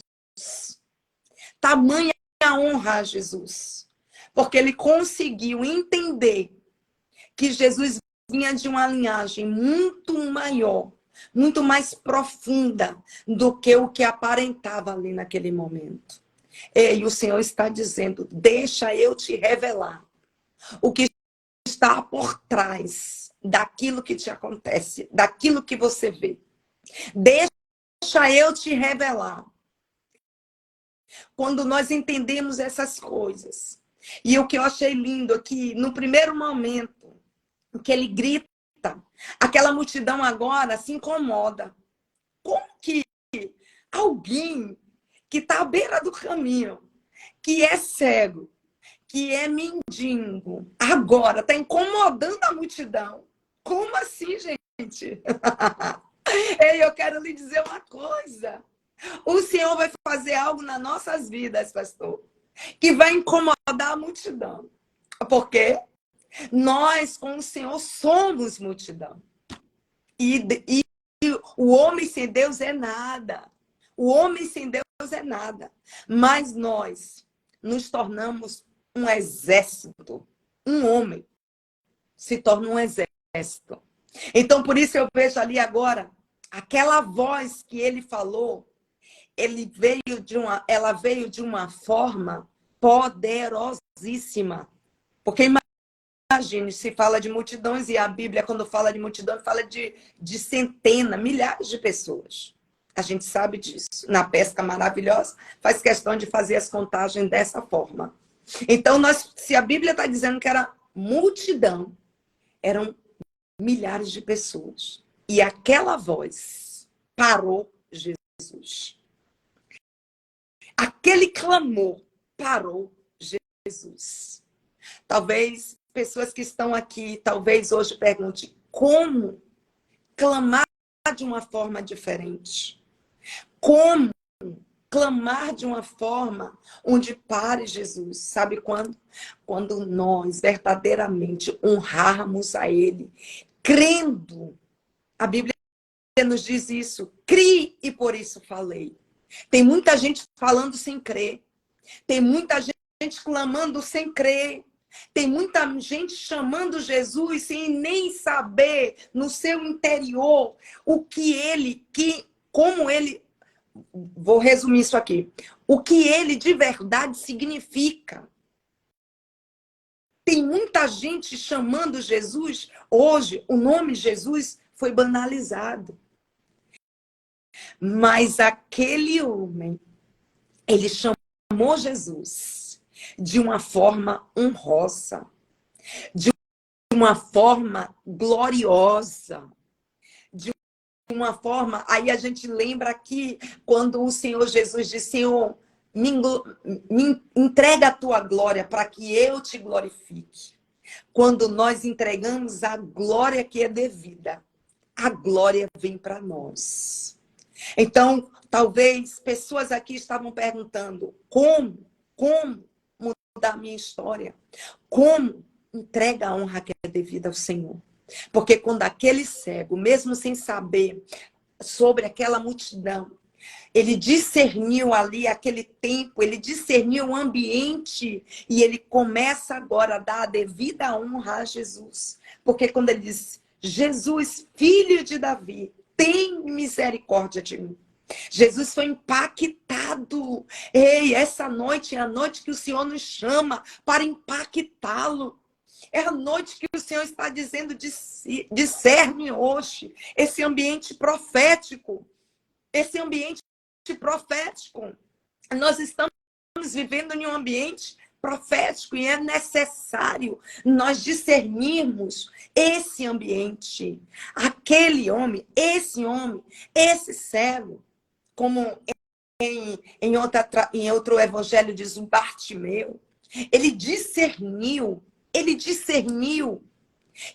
Tamanha honra a Jesus. Porque ele conseguiu entender que Jesus vinha de uma linhagem muito maior, muito mais profunda do que o que aparentava ali naquele momento. E o Senhor está dizendo, deixa eu te revelar o que está por trás daquilo que te acontece, daquilo que você vê. Deixa eu te revelar. Quando nós entendemos essas coisas, e o que eu achei lindo aqui, no primeiro momento, que ele grita, aquela multidão agora se incomoda. Como que alguém que está à beira do caminho, que é cego, que é mendigo, agora está incomodando a multidão? Como assim, gente? Ei, eu quero lhe dizer uma coisa. O Senhor vai fazer algo nas nossas vidas, pastor, que vai incomodar a multidão. Por quê? Nós, com o Senhor, somos multidão. E o homem sem Deus é nada. O homem sem Deus é nada. Mas nós nos tornamos um exército. Um homem se torna um exército. Então, por isso eu vejo ali agora, aquela voz que ele falou, ela veio de uma forma poderosíssima. Porque imagine, se fala de multidões, e a Bíblia, quando fala de multidão, fala de centenas, milhares de pessoas. A gente sabe disso. Na pesca maravilhosa, faz questão de fazer as contagens dessa forma. Então, se a Bíblia está dizendo que era multidão, eram milhares de pessoas. E aquela voz parou Jesus. Aquele clamor parou Jesus. Talvez pessoas que estão aqui, talvez hoje perguntem como clamar de uma forma diferente. Como clamar de uma forma onde pare Jesus. Sabe quando? Quando nós verdadeiramente honrarmos a Ele, crendo. A Bíblia nos diz isso. Crie e por isso falei. Tem muita gente falando sem crer. Tem muita gente clamando sem crer. Tem muita gente chamando Jesus sem nem saber no seu interior como ele, vou resumir isso aqui, o que ele de verdade significa. Tem muita gente chamando Jesus, hoje o nome Jesus foi banalizado. Mas aquele homem, ele chamou Jesus de uma forma honrosa, de uma forma gloriosa, de uma forma... Aí a gente lembra aqui, quando o Senhor Jesus disse, Senhor, me entrega a tua glória para que eu te glorifique. Quando nós entregamos a glória que é devida, a glória vem para nós. Então, talvez pessoas aqui estavam perguntando como mudar a minha história? Como entrega a honra que é devida ao Senhor? Porque quando aquele cego, mesmo sem saber sobre aquela multidão, ele discerniu ali aquele tempo, ele discerniu o ambiente e ele começa agora a dar a devida honra a Jesus. Porque quando ele diz, Jesus, filho de Davi, tem misericórdia de mim. Jesus foi impactado. Ei, essa noite é a noite que o Senhor nos chama para impactá-lo. É a noite que o Senhor está dizendo, discerne hoje esse ambiente profético. Esse ambiente profético. Nós estamos vivendo em um ambiente profético e é necessário nós discernirmos esse ambiente. Aquele homem, esse cego, como em outro evangelho diz um Bartimeu, ele discerniu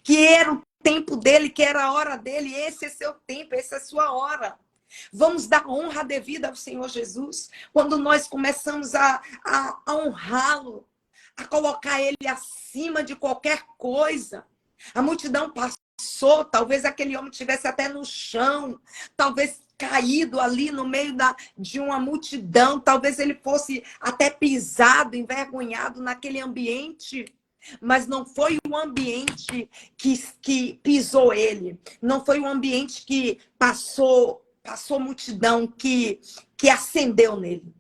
que era o tempo dele, que era a hora dele, esse é seu tempo, essa é sua hora. Vamos dar honra devida ao Senhor Jesus. Quando nós começamos a honrá-lo, a colocar ele acima de qualquer coisa. A multidão passou, talvez aquele homem estivesse até no chão, talvez caído ali no meio de uma multidão, talvez ele fosse até pisado, envergonhado naquele ambiente. Mas não foi o ambiente que pisou ele, não foi o ambiente que passou multidão que acendeu nele.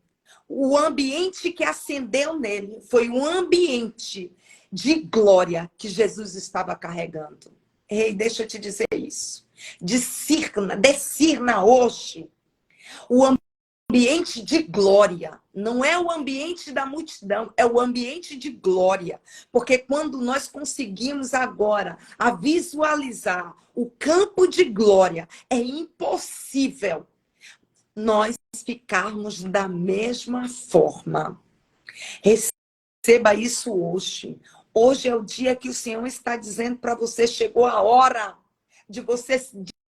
O ambiente que acendeu nele foi um ambiente de glória que Jesus estava carregando. Ei, deixa eu te dizer isso. Discirna hoje o ambiente de glória. Não é o ambiente da multidão, é o ambiente de glória. Porque quando nós conseguimos agora a visualizar o campo de glória, é impossível nós ficarmos da mesma forma. Receba isso hoje. Hoje é o dia que o Senhor está dizendo para você, chegou a hora de você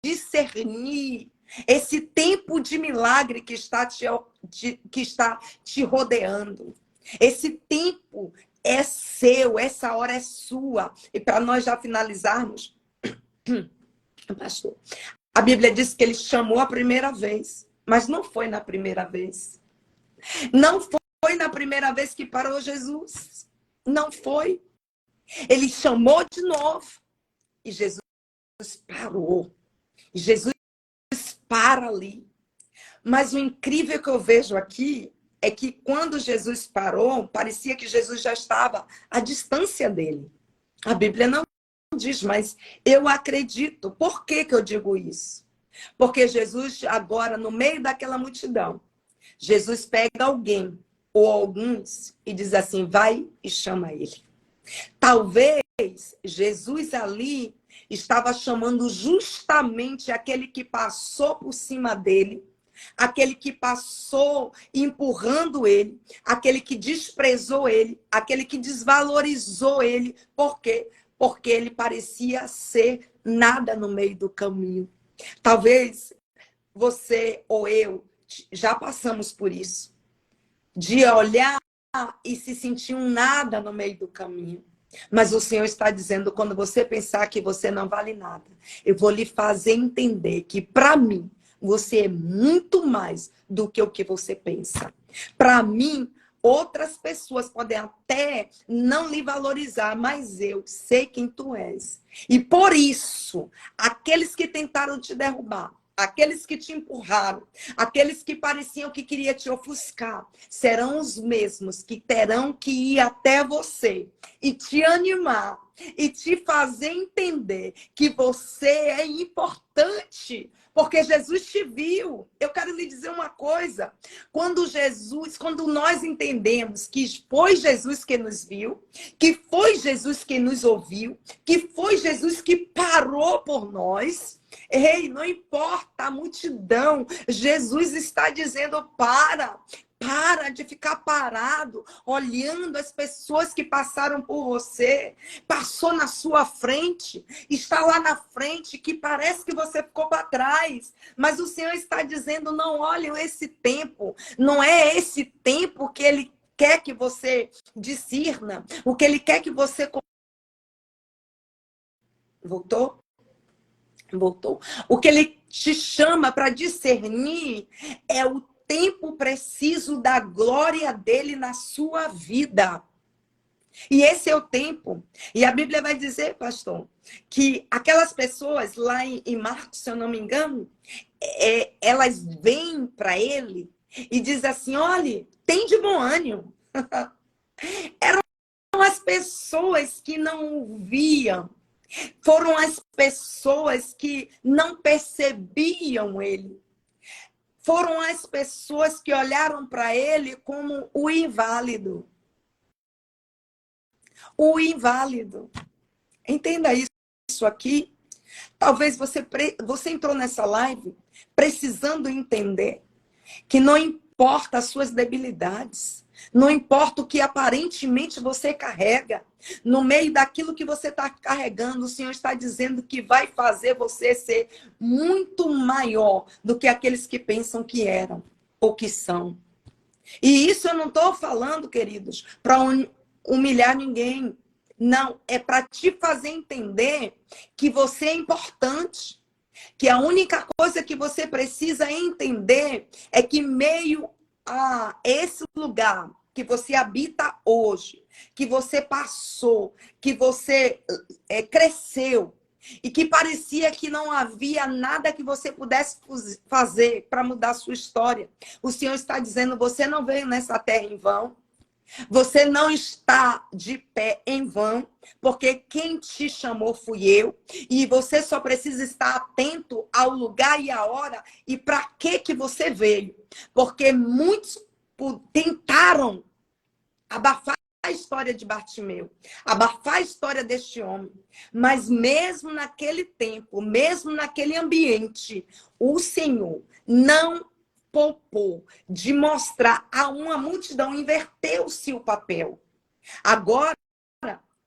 discernir esse tempo de milagre que está te rodeando. Esse tempo é seu, essa hora é sua. E para nós já finalizarmos, pastor, A Bíblia diz que ele chamou a primeira vez, mas não foi na primeira vez. Não foi na primeira vez que parou Jesus. Não foi. Ele chamou de novo e Jesus parou. E Jesus para ali. Mas o incrível que eu vejo aqui é que quando Jesus parou, parecia que Jesus já estava à distância dele. A Bíblia não diz, mas eu acredito. Por que que eu digo isso? Porque Jesus, agora, no meio daquela multidão, Jesus pega alguém ou alguns e diz assim, vai e chama ele. Talvez Jesus ali estava chamando justamente aquele que passou por cima dele, aquele que passou empurrando ele, aquele que desprezou ele, aquele que desvalorizou ele. Por quê? Porque ele parecia ser nada no meio do caminho. Talvez você ou eu já passamos por isso, de olhar e se sentir um nada no meio do caminho. Mas o Senhor está dizendo, quando você pensar que você não vale nada, eu vou lhe fazer entender que, para mim, você é muito mais do que o que você pensa. Para mim, outras pessoas podem até não lhe valorizar, mas eu sei quem tu és. E por isso, aqueles que tentaram te derrubar, aqueles que te empurraram, aqueles que pareciam que queriam te ofuscar, serão os mesmos que terão que ir até você e te animar e te fazer entender que você é importante, porque Jesus te viu. Eu quero lhe dizer uma coisa, quando nós entendemos que foi Jesus que nos viu, que foi Jesus que nos ouviu, que foi Jesus que parou por nós, ei, não importa a multidão, Jesus está dizendo, para de ficar parado, olhando as pessoas que passaram por você, passou na sua frente, está lá na frente, que parece que você ficou para trás, mas o Senhor está dizendo, não olhem esse tempo, não é esse tempo que Ele quer que você discirna, o que Ele quer que você... Voltou? Voltou. O que ele te chama para discernir é o tempo preciso da glória dele na sua vida. E esse é o tempo. E a Bíblia vai dizer, pastor, que aquelas pessoas lá em Marcos, se eu não me engano, elas vêm para ele e dizem assim, olha, tem de bom ânimo. Eram as pessoas que não viam. Foram as pessoas que não percebiam ele. Foram as pessoas que olharam para ele como o inválido. O inválido. Entenda isso aqui. Talvez você entrou nessa live precisando entender que não importa as suas debilidades, não importa o que aparentemente você carrega, no meio daquilo que você está carregando, o Senhor está dizendo que vai fazer você ser muito maior do que aqueles que pensam que eram ou que são. E isso eu não estou falando, queridos, para humilhar ninguém. Não, é para te fazer entender que você é importante. Que a única coisa que você precisa entender é que meio a esse lugar que você habita hoje, que você passou, que você cresceu, e que parecia que não havia nada que você pudesse fazer para mudar a sua história. O Senhor está dizendo, você não veio nessa terra em vão. Você não está de pé em vão, porque quem te chamou fui eu. E você só precisa estar atento ao lugar e à hora e para que você veio. Porque muitos tentaram abafar a história de Bartimeu, abafar a história deste homem. Mas mesmo naquele tempo, mesmo naquele ambiente, o Senhor não poupou de mostrar a uma multidão, inverteu-se o papel. Agora,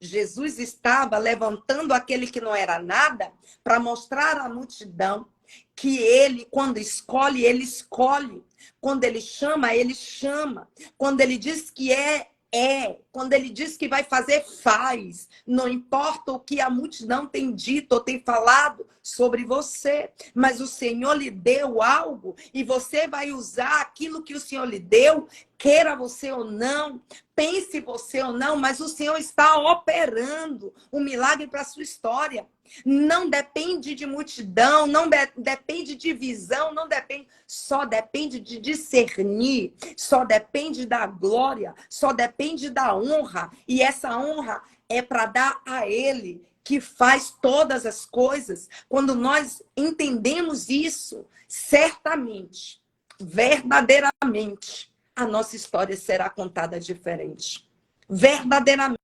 Jesus estava levantando aquele que não era nada para mostrar à multidão que ele, quando escolhe, ele escolhe. Quando ele chama, ele chama. Quando ele diz que é Quando ele diz que vai fazer, faz. Não importa o que a multidão tem dito ou tem falado sobre você, mas o Senhor lhe deu algo e você vai usar aquilo que o Senhor lhe deu, queira você ou não, pense você ou não, mas o Senhor está operando um milagre para a sua história. Não depende de multidão, não depende de visão, não depende, só depende de discernir, só depende da glória, só depende da honra. E essa honra é para dar a Ele, que faz todas as coisas. Quando nós entendemos isso, certamente, verdadeiramente, a nossa história será contada diferente. Verdadeiramente,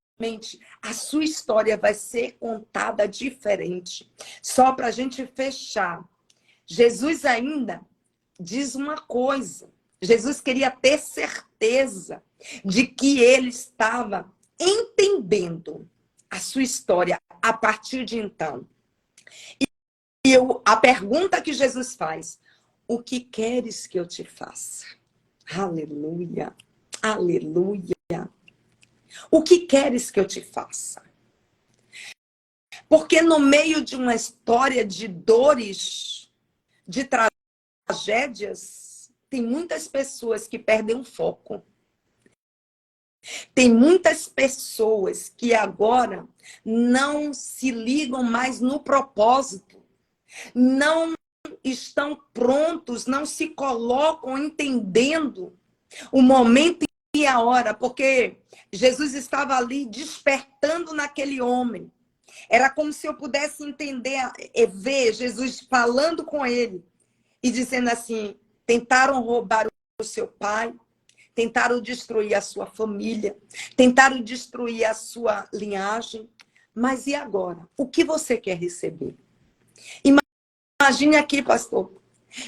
a sua história vai ser contada diferente. Só para a gente fechar, Jesus ainda diz uma coisa. Jesus queria ter certeza de que ele estava entendendo a sua história a partir de então. E a pergunta que Jesus faz: o que queres que eu te faça? Aleluia, aleluia. O que queres que eu te faça? Porque no meio de uma história de dores, de tragédias, tem muitas pessoas que perdem o foco. Tem muitas pessoas que agora não se ligam mais no propósito, não estão prontos, não se colocam entendendo o momento e a hora, porque Jesus estava ali despertando naquele homem. Era como se eu pudesse entender, ver Jesus falando com ele e dizendo assim: tentaram roubar o seu pai, tentaram destruir a sua família, tentaram destruir a sua linhagem, mas e agora? O que você quer receber? Imagine aqui, pastor,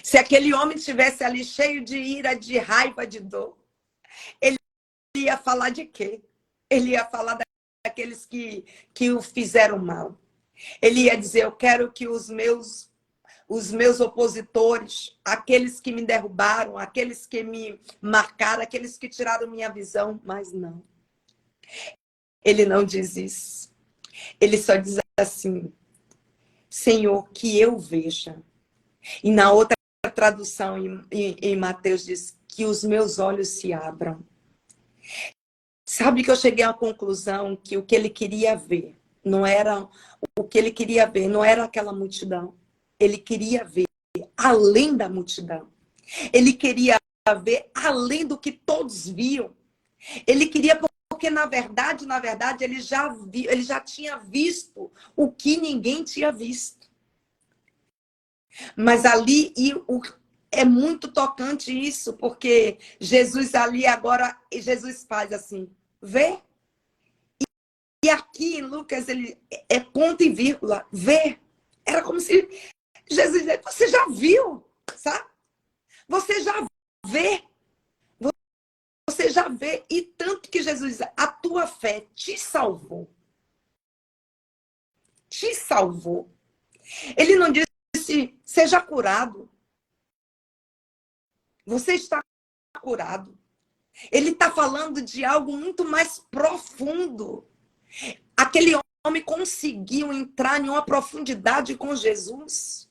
se aquele homem estivesse ali cheio de ira, de raiva, de dor, ele ia falar de quê? Ele ia falar daqueles que o fizeram mal. Ele ia dizer: eu quero que os meus opositores, aqueles que me derrubaram, aqueles que me marcaram, aqueles que tiraram minha visão, mas não. Ele não diz isso. Ele só diz assim: Senhor, que eu veja. E na outra tradução, em Mateus, diz que os meus olhos se abram. Sabe que eu cheguei à conclusão que o que ele queria ver não era o que ele queria ver, não era aquela multidão. Ele queria ver além da multidão. Ele queria ver além do que todos viam. Ele queria, porque na verdade, ele já tinha visto o que ninguém tinha visto. Mas ali é muito tocante isso, porque Jesus ali agora, Jesus faz assim: vê. E aqui em Lucas, ele é ponto e vírgula, vê. Era como se Jesus disse: você já viu, sabe? Você já vê. Você já vê. E tanto que Jesus diz: a tua fé te salvou. Te salvou. Ele não disse: seja curado. Você está curado. Ele está falando de algo muito mais profundo. Aquele homem conseguiu entrar em uma profundidade com Jesus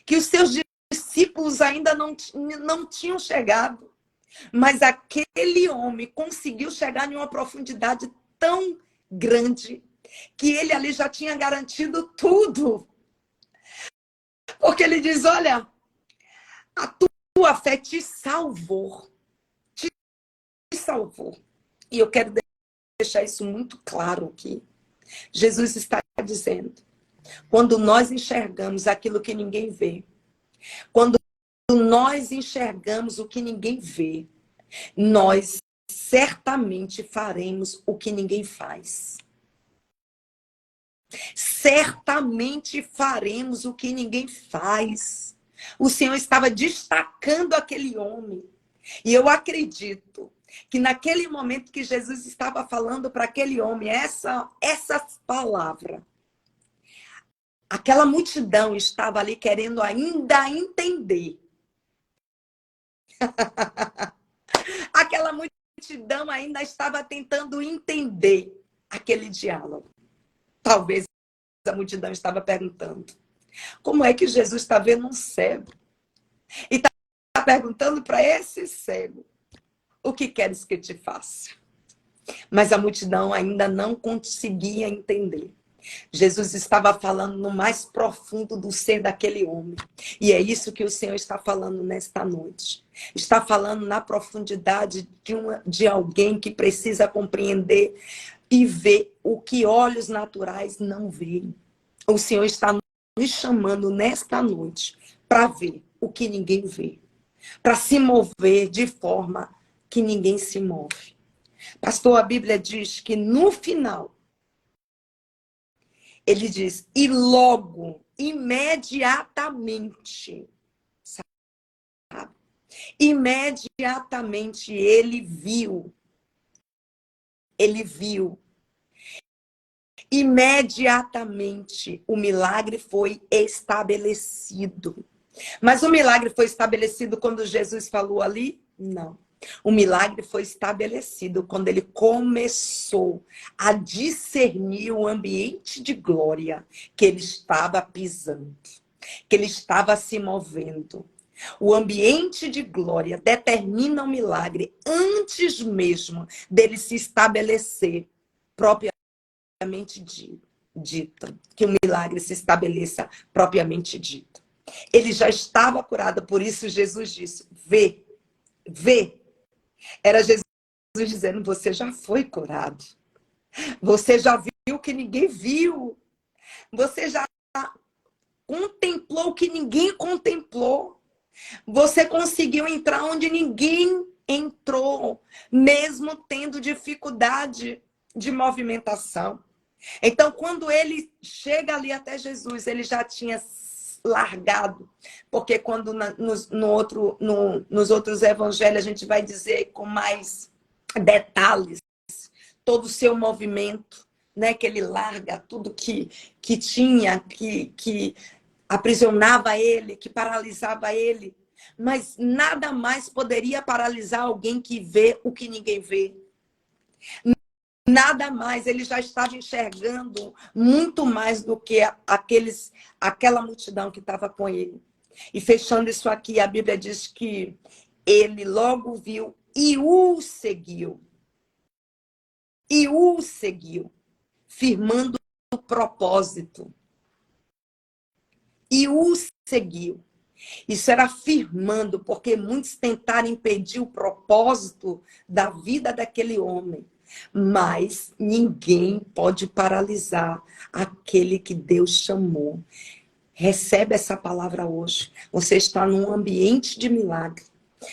que os seus discípulos ainda não tinham chegado. Mas aquele homem conseguiu chegar em uma profundidade tão grande que ele ali já tinha garantido tudo. Porque ele diz: olha, a tua fé te salvou. Te salvou. E eu quero deixar isso muito claro aqui. Jesus está dizendo: quando nós enxergamos aquilo que ninguém vê, quando nós enxergamos o que ninguém vê, nós certamente faremos o que ninguém faz. Certamente faremos o que ninguém faz. O Senhor estava destacando aquele homem. E eu acredito que naquele momento que Jesus estava falando para aquele homem essa palavra, aquela multidão estava ali querendo ainda entender. Aquela multidão multidão ainda estava tentando entender aquele diálogo. Talvez a multidão estava perguntando: como é que Jesus está vendo um cego? E está perguntando para esse cego: o que queres que te faça? Mas a multidão ainda não conseguia entender. Jesus estava falando no mais profundo do ser daquele homem. E é isso que o Senhor está falando nesta noite. Está falando na profundidade de alguém que precisa compreender e ver o que olhos naturais não veem. O Senhor está nos chamando nesta noite para ver o que ninguém vê. Para se mover de forma que ninguém se move. Pastor, a Bíblia diz que no final, ele diz, e logo, imediatamente, sabe? Imediatamente ele viu. Imediatamente o milagre foi estabelecido. Mas o milagre foi estabelecido quando Jesus falou ali? Não. O milagre foi estabelecido quando ele começou a discernir o ambiente de glória que ele estava pisando, que ele estava se movendo. O ambiente de glória determina o milagre antes mesmo dele se estabelecer propriamente dito, que o milagre se estabeleça propriamente dito. Ele já estava curado, por isso Jesus disse, vê. Era Jesus dizendo, você já foi curado. Você já viu o que ninguém viu. Você já contemplou o que ninguém contemplou. Você conseguiu entrar onde ninguém entrou, mesmo tendo dificuldade de movimentação. Então, quando ele chega ali até Jesus, ele já tinha largado, porque quando nos outros evangelhos a gente vai dizer com mais detalhes todo o seu movimento, né? Que ele larga tudo que tinha, que aprisionava ele, que paralisava ele, mas nada mais poderia paralisar alguém que vê o que ninguém vê. Nada mais, ele já estava enxergando muito mais do que aquela multidão que estava com ele. E fechando isso aqui, a Bíblia diz que ele logo viu e o seguiu. E o seguiu, firmando o propósito. E o seguiu. Isso era firmando, porque muitos tentaram impedir o propósito da vida daquele homem. Mas ninguém pode paralisar aquele que Deus chamou. Recebe essa palavra hoje. Você está num ambiente de milagre.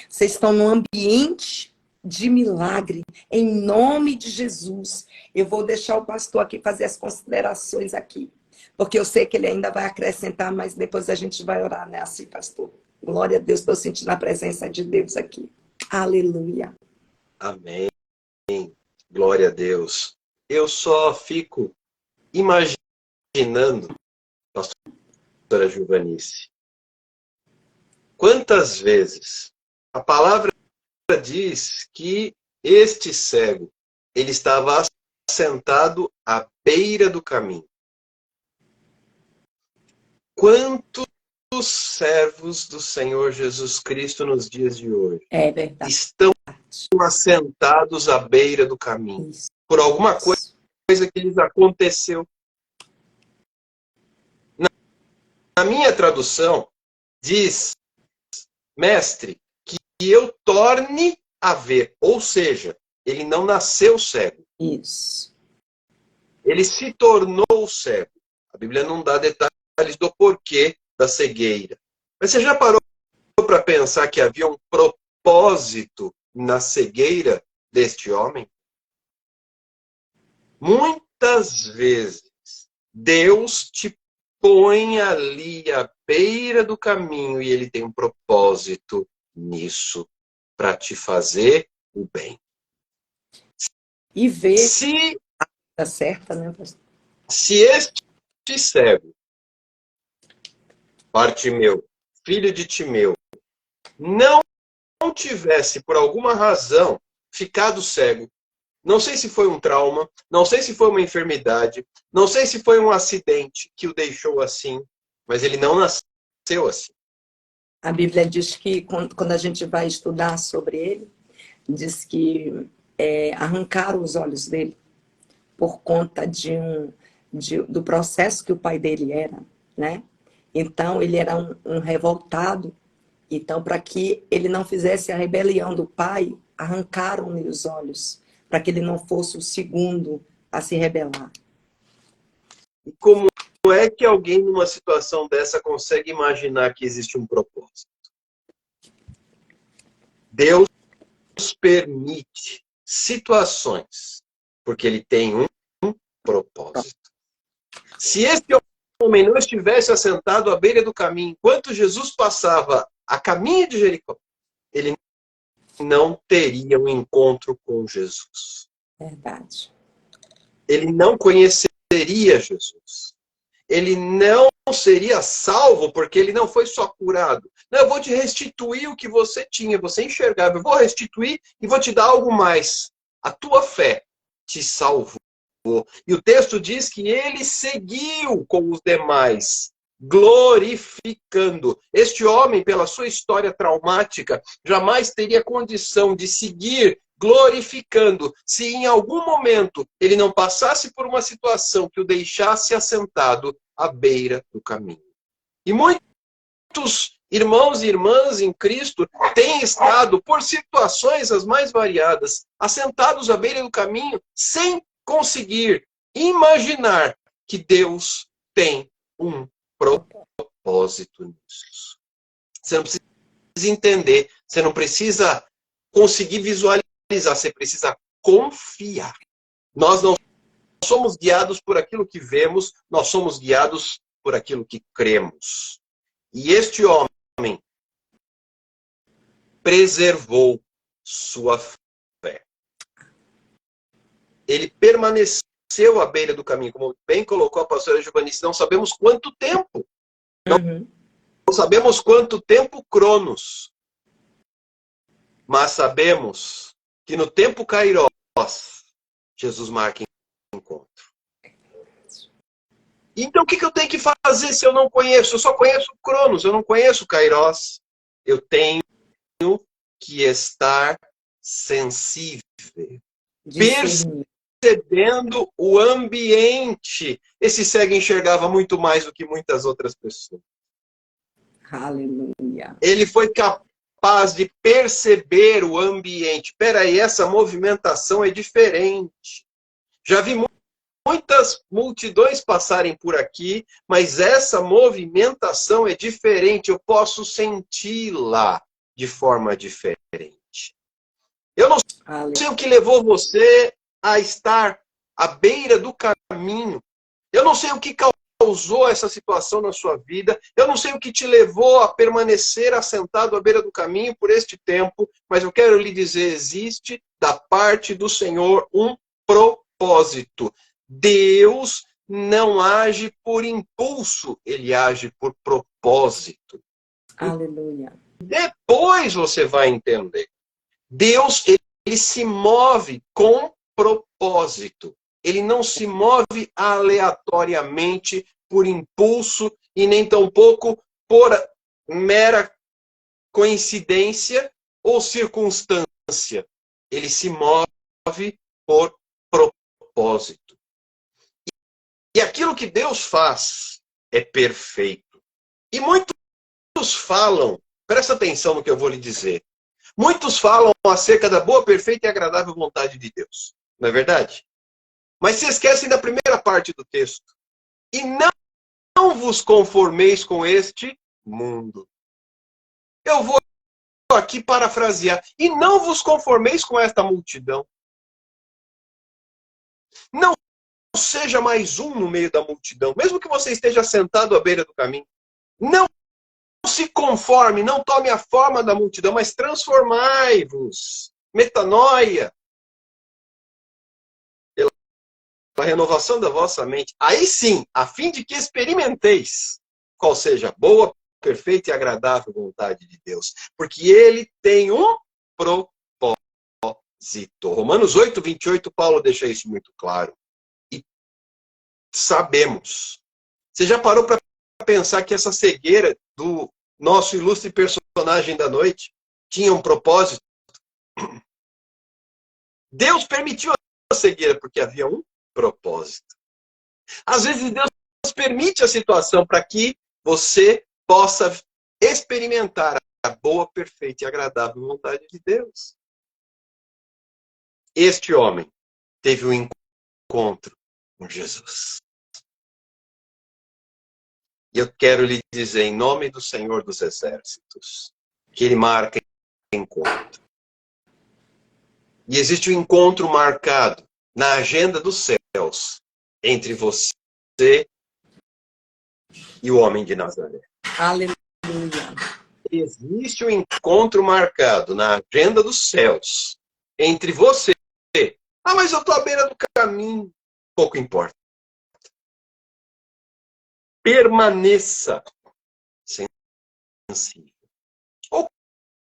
Vocês estão num ambiente de milagre. Em nome de Jesus. Eu vou deixar o pastor aqui fazer as considerações aqui. Porque eu sei que ele ainda vai acrescentar, mas depois a gente vai orar, né? Assim, pastor. Glória a Deus, estou sentindo a presença de Deus aqui. Aleluia.
Amém. Glória a Deus. Eu só fico imaginando, pastora Giovanice, quantas vezes a palavra diz que este cego, ele estava sentado à beira do caminho. Quantos servos do Senhor Jesus Cristo nos dias de hoje estão assentados à beira do caminho? Isso. Por alguma coisa que lhes aconteceu. Na minha tradução, diz, mestre, que eu torne a ver. Ou seja, ele não nasceu cego.
Isso.
Ele se tornou cego. A Bíblia não dá detalhes do porquê da cegueira. Mas você já parou para pensar que havia um propósito na cegueira deste homem? Muitas vezes, Deus te põe ali à beira do caminho e ele tem um propósito nisso para te fazer o bem.
E ver
se
tá certa, né, pastor?
Se este cego, Bartimeu, filho de Timeu, não tivesse, por alguma razão, ficado cego. Não sei se foi um trauma, não sei se foi uma enfermidade, não sei se foi um acidente que o deixou assim, mas ele não nasceu assim.
A Bíblia diz que, quando a gente vai estudar sobre ele, diz que arrancaram os olhos dele por conta do processo que o pai dele era, né? Então, ele era um revoltado. Então, para que ele não fizesse a rebelião do pai, arrancaram-lhe os olhos, para que ele não fosse o segundo a se rebelar.
E como é que alguém numa situação dessa consegue imaginar que existe um propósito? Deus permite situações, porque ele tem um propósito. Se esse homem não estivesse assentado à beira do caminho, enquanto Jesus passava a caminho de Jericó, ele não teria um encontro com Jesus.
Verdade.
Ele não conheceria Jesus. Ele não seria salvo, porque ele não foi só curado. Não, eu vou te restituir o que você tinha, você enxergava. Eu vou restituir e vou te dar algo mais. A tua fé te salvou. E o texto diz que ele seguiu com os demais, glorificando. Este homem, pela sua história traumática, jamais teria condição de seguir glorificando se em algum momento ele não passasse por uma situação que o deixasse assentado à beira do caminho. E muitos irmãos e irmãs em Cristo têm estado, por situações as mais variadas, assentados à beira do caminho, sem conseguir imaginar que Deus tem um propósito nisso. Você não precisa entender, você não precisa conseguir visualizar, você precisa confiar. Nós não somos guiados por aquilo que vemos, nós somos guiados por aquilo que cremos. E este homem preservou sua fé. Ele permaneceu à beira do caminho, como bem colocou a pastora Giovanice, não sabemos quanto tempo. Não sabemos quanto tempo cronos. Mas sabemos que no tempo Kairós, Jesus marca encontro. Então o que eu tenho que fazer se eu não conheço? Eu só conheço o Cronos, eu não conheço o Kairós. Eu tenho que estar sensível. Percebendo o ambiente. Esse cego enxergava muito mais do que muitas outras pessoas.
Aleluia.
Ele foi capaz de perceber o ambiente. Espera aí, essa movimentação é diferente. Já vi muitas multidões passarem por aqui, mas essa movimentação é diferente. Eu posso senti-la de forma diferente. Eu não sei o que levou você a estar à beira do caminho. Eu não sei o que causou essa situação na sua vida. Eu não sei o que te levou a permanecer assentado à beira do caminho por este tempo, mas eu quero lhe dizer, existe da parte do Senhor um propósito. Deus não age por impulso, ele age por propósito.
Aleluia.
Depois você vai entender. Deus, ele se move com propósito. Ele não se move aleatoriamente por impulso e nem tampouco por mera coincidência ou circunstância. Ele se move por propósito. E aquilo que Deus faz é perfeito. E muitos falam, presta atenção no que eu vou lhe dizer. Muitos falam acerca da boa, perfeita e agradável vontade de Deus. Não é verdade? Mas se esquecem da primeira parte do texto. E não vos conformeis com este mundo. Eu vou aqui parafrasear. E não vos conformeis com esta multidão. Não seja mais um no meio da multidão. Mesmo que você esteja sentado à beira do caminho. Não se conforme, não tome a forma da multidão, mas transformai-vos. Metanoia. A renovação da vossa mente, aí sim, a fim de que experimenteis qual seja a boa, perfeita e agradável vontade de Deus. Porque ele tem um propósito. Romanos 8, 28, Paulo deixa isso muito claro. E sabemos. Você já parou para pensar que essa cegueira do nosso ilustre personagem da noite tinha um propósito? Deus permitiu a cegueira porque havia um propósito. Às vezes Deus permite a situação para que você possa experimentar a boa, perfeita e agradável vontade de Deus. Este homem teve um encontro com Jesus. E eu quero lhe dizer, em nome do Senhor dos Exércitos, que ele marca encontro. E existe um encontro marcado na agenda dos céus entre você e o homem de Nazaré.
Aleluia.
Existe um encontro marcado na agenda dos céus entre você. Ah, mas eu estou à beira do caminho. Pouco importa. Permaneça sensível. Ou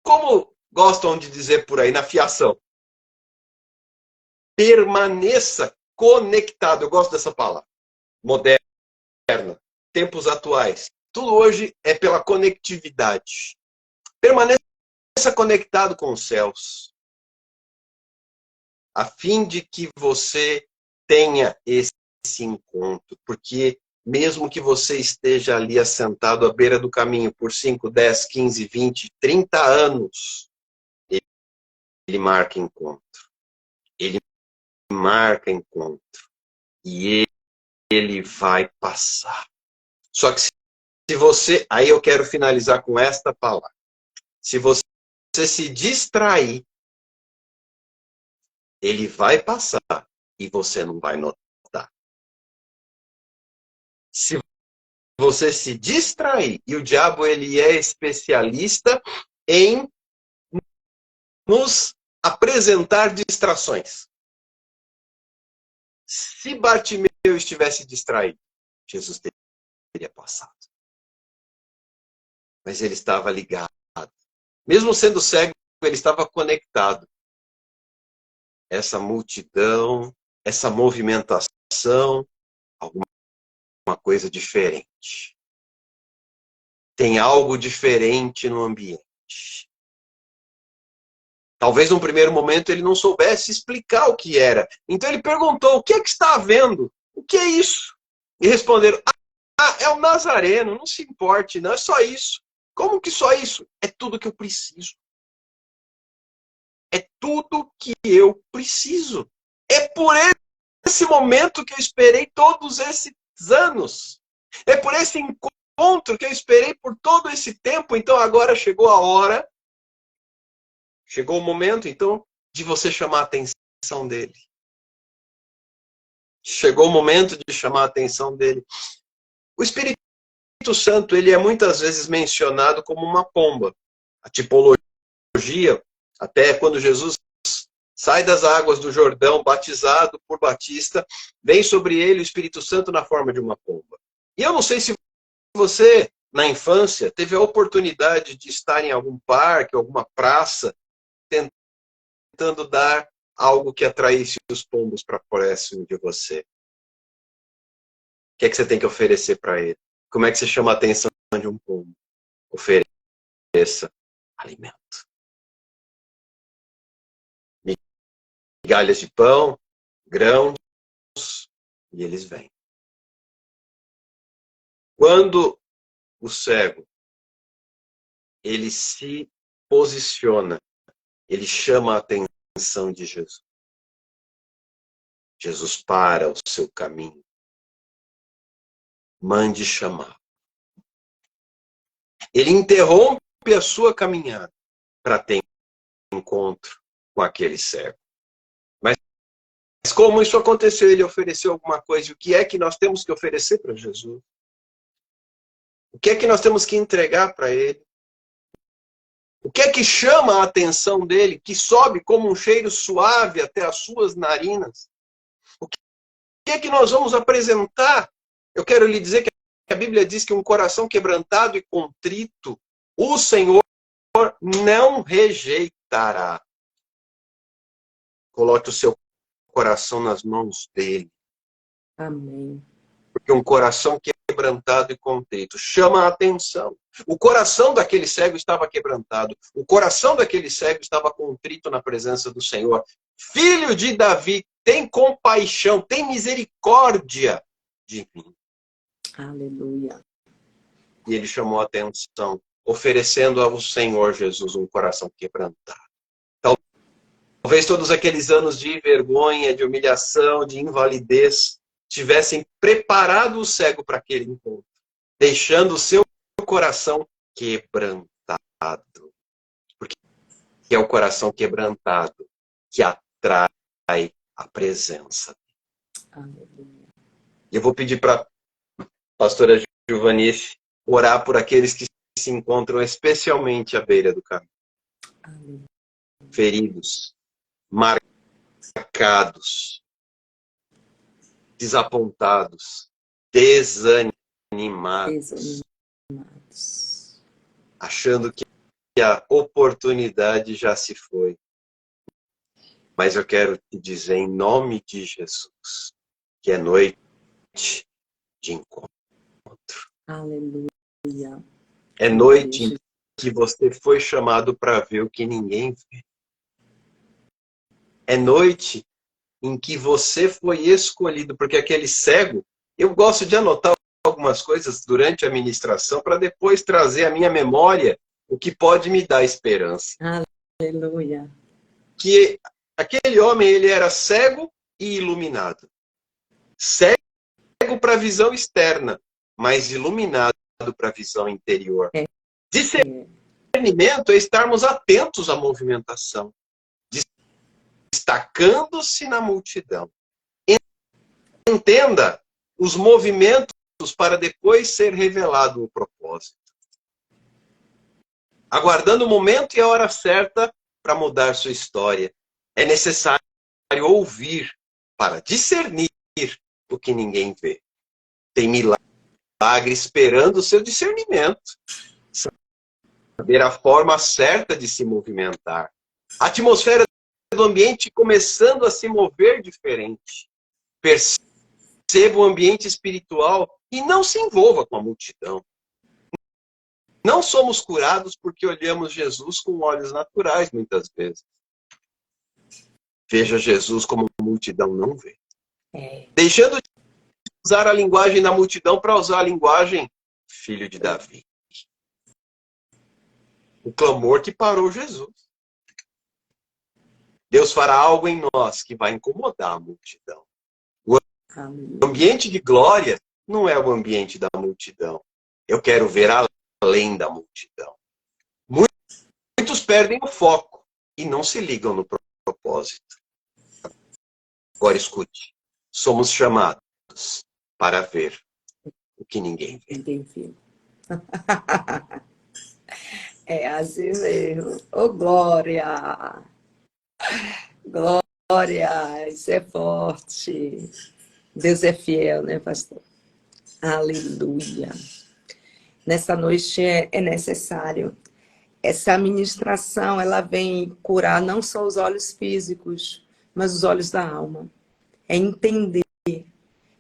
como gostam de dizer por aí, na fiação. Permaneça conectado. Eu gosto dessa palavra. Moderna. Tempos atuais. Tudo hoje é pela conectividade. Permaneça conectado com os céus. A fim de que você tenha esse encontro. Porque mesmo que você esteja ali assentado à beira do caminho por 5, 10, 15, 20, 30 anos, ele marca encontro. Ele marca encontro. E ele vai passar. Só que se você... Aí eu quero finalizar com esta palavra. Se você se distrair, ele vai passar e você não vai notar. Se você se distrair, e o diabo ele é especialista em nos apresentar distrações. Se Bartimeu estivesse distraído, Jesus teria passado. Mas ele estava ligado. Mesmo sendo cego, ele estava conectado. Essa multidão, essa movimentação, alguma coisa diferente. Tem algo diferente no ambiente. Talvez num primeiro momento ele não soubesse explicar o que era. Então ele perguntou, o que é que está havendo? O que é isso? E responderam, é o Nazareno, não se importe, não é só isso. Como que só isso? É tudo que eu preciso. É tudo que eu preciso. É por esse momento que eu esperei todos esses anos. É por esse encontro que eu esperei por todo esse tempo. Então agora chegou a hora, chegou o momento, então, de você chamar a atenção dele. Chegou o momento de chamar a atenção dele. O Espírito Santo, ele é muitas vezes mencionado como uma pomba. A tipologia, até quando Jesus sai das águas do Jordão, batizado por Batista, vem sobre ele o Espírito Santo na forma de uma pomba. E eu não sei se você, na infância, teve a oportunidade de estar em algum parque, alguma praça, tentando dar algo que atraísse os pombos para próximo de você. O que é que você tem que oferecer para ele? Como é que você chama a atenção de um pombo? Ofereça alimento. Migalhas de pão, grãos, e eles vêm. Quando o cego, ele se posiciona, ele chama a atenção de Jesus. Jesus para o seu caminho. Mande chamar. Ele interrompe a sua caminhada para ter encontro com aquele cego. Mas como isso aconteceu? Ele ofereceu alguma coisa. O que é que nós temos que oferecer para Jesus? O que é que nós temos que entregar para ele? O que é que chama a atenção dele, que sobe como um cheiro suave até as suas narinas? O que é que nós vamos apresentar? Eu quero lhe dizer que a Bíblia diz que um coração quebrantado e contrito, o Senhor não rejeitará. coloque o seu coração nas mãos dele.
Amém.
Porque um coração quebrantado e contrito chama a atenção. O coração daquele cego estava quebrantado. O coração daquele cego estava contrito na presença do Senhor. Filho de Davi, tem compaixão, tem misericórdia de mim.
Aleluia.
E ele chamou a atenção, oferecendo ao Senhor Jesus um coração quebrantado. Talvez todos aqueles anos de vergonha, de humilhação, de invalidez, tivessem preparado o cego para aquele encontro, deixando o seu coração quebrantado. Porque é o coração quebrantado que atrai a presença.
Aleluia.
Eu vou pedir para a pastora Giovanice orar por aqueles que se encontram especialmente à beira do caminho.
Aleluia.
Feridos, marcados, desapontados, desanimados, achando que a oportunidade já se foi. Mas eu quero te dizer, em nome de Jesus, que é noite de encontro.
Aleluia.
É noite em que você foi chamado para ver o que ninguém vê. É noite em que você foi escolhido, porque aquele cego, eu gosto de anotar algumas coisas durante a ministração para depois trazer à minha memória o que pode me dar esperança.
Aleluia.
Que aquele homem, ele era cego e iluminado. Cego para a visão externa, mas iluminado para a visão interior. Discernimento é estarmos atentos à movimentação, destacando-se na multidão. Entenda os movimentos para depois ser revelado o propósito. Aguardando o momento e a hora certa para mudar sua história. É necessário ouvir para discernir o que ninguém vê. Tem milagre esperando o seu discernimento. Saber a forma certa de se movimentar. A atmosfera do ambiente começando a se mover diferente. Perceba o ambiente espiritual e não se envolva com a multidão. Não somos curados porque olhamos Jesus com olhos naturais, muitas vezes. Veja Jesus como a multidão não vê. Deixando de usar a linguagem da multidão para usar a linguagem filho de Davi. O clamor que parou Jesus. Deus fará algo em nós que vai incomodar a multidão. O ambiente de glória não é o ambiente da multidão. Eu quero ver além da multidão. Muitos perdem o foco e não se ligam no propósito. Agora escute. Somos chamados para ver o que ninguém vê.
Ninguém viu. É assim mesmo. Ô, glória! Glória! Isso é forte. Deus é fiel, né, pastor? Aleluia. Nessa noite é necessário. Essa ministração, ela vem curar não só os olhos físicos, mas os olhos da alma. É entender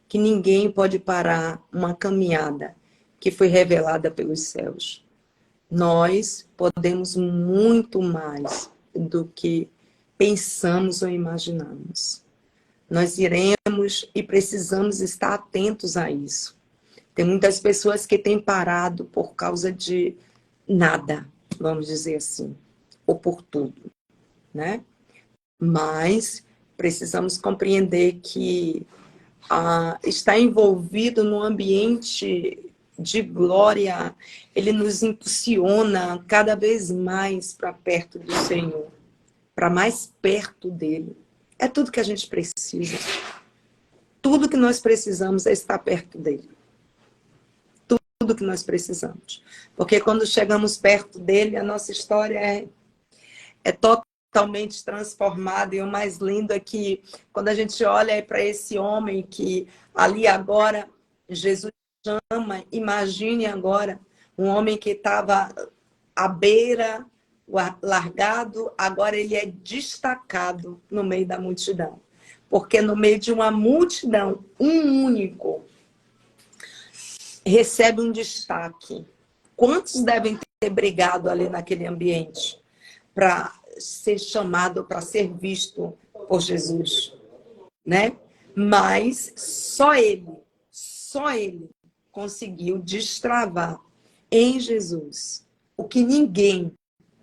que ninguém pode parar uma caminhada que foi revelada pelos céus. Nós podemos muito mais do que pensamos ou imaginamos. Nós iremos e precisamos estar atentos a isso. Tem muitas pessoas que têm parado por causa de nada, vamos dizer assim, ou por tudo, né? Mas precisamos compreender que estar envolvido no ambiente de glória, ele nos impulsiona cada vez mais para perto do Senhor, para mais perto dele. É tudo que a gente precisa. Tudo que nós precisamos é estar perto dele. Tudo que nós precisamos. Porque quando chegamos perto dele, a nossa história é totalmente transformada. E o mais lindo é que quando a gente olha para esse homem que ali agora Jesus chama, imagine agora um homem que estava à beira largado, agora ele é destacado no meio da multidão. Porque no meio de uma multidão, um único recebe um destaque. Quantos devem ter brigado ali naquele ambiente para ser chamado, para ser visto por Jesus, né? Mas só ele conseguiu destravar em Jesus o que ninguém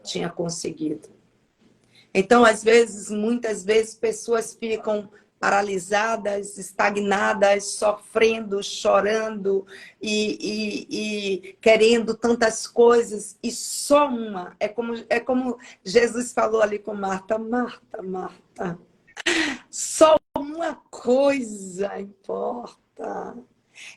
tinha conseguido. Então, às vezes, muitas vezes, pessoas ficam paralisadas, estagnadas, sofrendo, chorando e querendo tantas coisas, e só uma. É como Jesus falou ali com Marta: Marta, Marta, só uma coisa importa.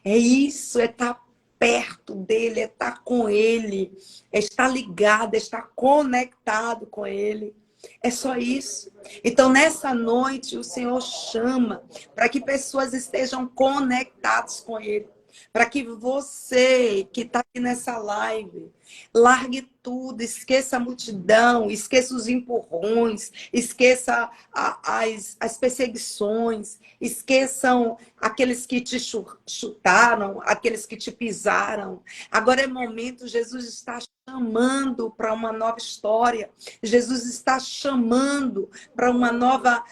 É isso, é estar perto dele, é estar com ele, é estar ligado, é estar conectado com ele. É só isso. Então, nessa noite, o Senhor chama para que pessoas estejam conectadas com ele. Para que você que está aqui nessa live, largue tudo, esqueça a multidão, esqueça os empurrões, esqueça as perseguições, esqueçam aqueles que te chutaram, aqueles que te pisaram. Agora é momento, Jesus está chamando para uma nova história. Jesus está chamando para uma nova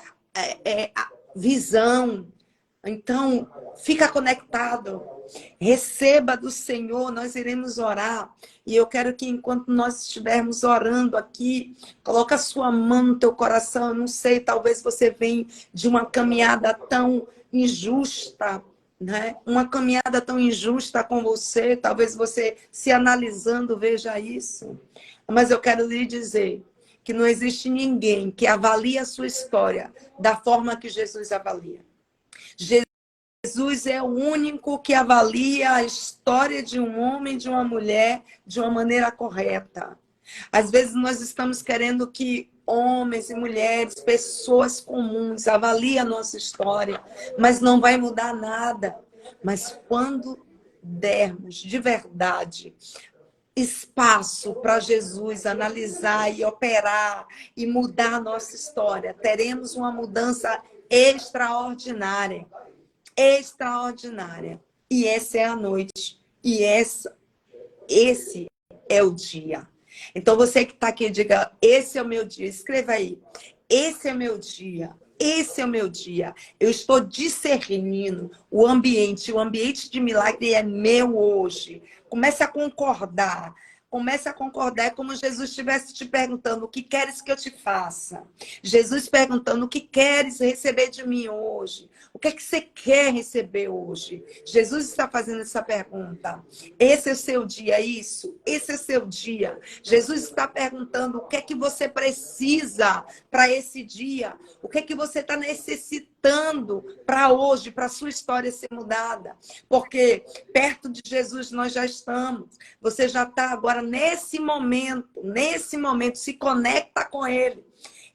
visão. Então, fica conectado. Receba do Senhor, nós iremos orar. E eu quero que enquanto nós estivermos orando aqui, coloca a sua mão no teu coração. Eu não sei, talvez você venha de uma caminhada tão injusta, né? Uma caminhada tão injusta com você. Talvez você, se analisando, veja isso. Mas eu quero lhe dizer que não existe ninguém que avalie a sua história da forma que Jesus avalia. Jesus é o único que avalia a história de um homem, de uma mulher, de uma maneira correta. Às vezes nós estamos querendo que homens e mulheres, pessoas comuns, avaliem a nossa história, mas não vai mudar nada. Mas quando dermos de verdade espaço para Jesus analisar e operar e mudar a nossa história, teremos uma mudança extraordinária. Extraordinária. E essa é a noite. E esse é o dia. Então, você que está aqui, diga: esse é o meu dia. Escreva aí: esse é o meu dia. Esse é o meu dia. Eu estou discernindo o ambiente de milagre é meu hoje. Comece a concordar. Comece a concordar. É como Jesus estivesse te perguntando: o que queres que eu te faça? Jesus perguntando: o que queres receber de mim hoje? O que é que você quer receber hoje? Jesus está fazendo essa pergunta. Esse é o seu dia, isso? Esse é o seu dia. Jesus está perguntando: o que é que você precisa para esse dia? O que é que você está necessitando para hoje, para a sua história ser mudada? Porque perto de Jesus nós já estamos. Você já está agora nesse momento, se conecta com Ele.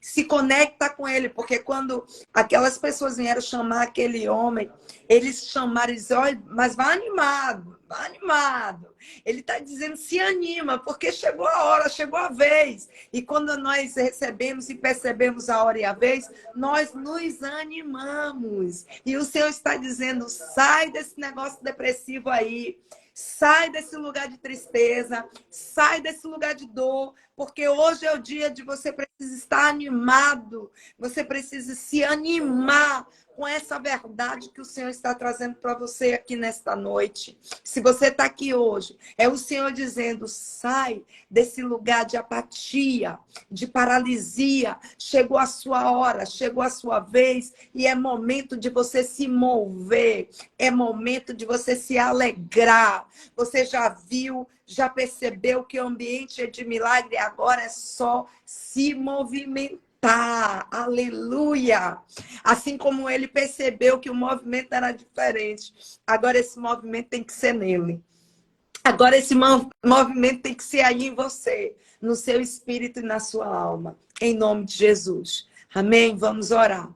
Se conecta com ele, porque quando aquelas pessoas vieram chamar aquele homem, eles chamaram e disseram: olha, mas vai animado, vai animado. Ele está dizendo: se anima, porque chegou a hora, chegou a vez. E quando nós recebemos e percebemos a hora e a vez, nós nos animamos. E o Senhor está dizendo: sai desse negócio depressivo aí. Sai desse lugar de tristeza, sai desse lugar de dor, porque hoje é o dia de você precisa estar animado, você precisa se animar com essa verdade que o Senhor está trazendo para você aqui nesta noite. Se você está aqui hoje, é o Senhor dizendo: sai desse lugar de apatia, de paralisia. Chegou a sua hora, chegou a sua vez e é momento de você se mover, é momento de você se alegrar. Você já viu, já percebeu que o ambiente é de milagre, agora é só se movimentar. Aleluia! Assim como ele percebeu que o movimento era diferente, agora esse movimento tem que ser nele. Agora esse movimento tem que ser aí em você, no seu espírito e na sua alma. Em nome de Jesus. Amém? Vamos orar.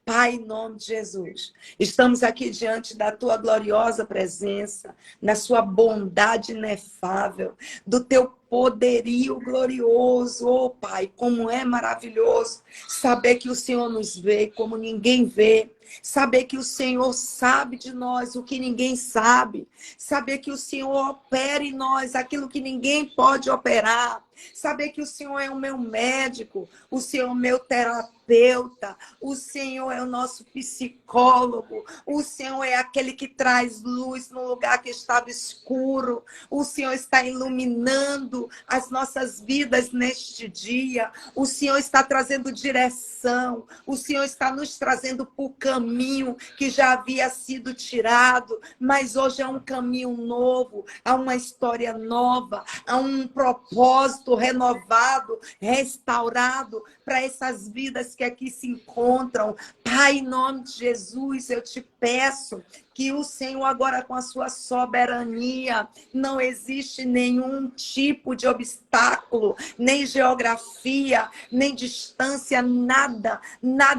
Pai, em nome de Jesus, estamos aqui diante da tua gloriosa presença, na sua bondade inefável, do teu poderio glorioso, oh Pai, como é maravilhoso saber que o Senhor nos vê como ninguém vê, saber que o Senhor sabe de nós o que ninguém sabe, saber que o Senhor opera em nós aquilo que ninguém pode operar, saber que o Senhor é o meu médico, o Senhor é o meu terapeuta, o Senhor é o nosso psicólogo, o Senhor é aquele que traz luz no lugar que estava escuro, o Senhor está iluminando as nossas vidas neste dia, o Senhor está trazendo direção, o Senhor está nos trazendo para o caminho que já havia sido tirado, mas hoje é um caminho novo, há uma história nova, há um propósito renovado, restaurado para essas vidas que aqui se encontram. Pai, em nome de Jesus, eu te peço que o Senhor agora com a sua soberania, não existe nenhum tipo de obstáculo, nem geografia, nem distância, nada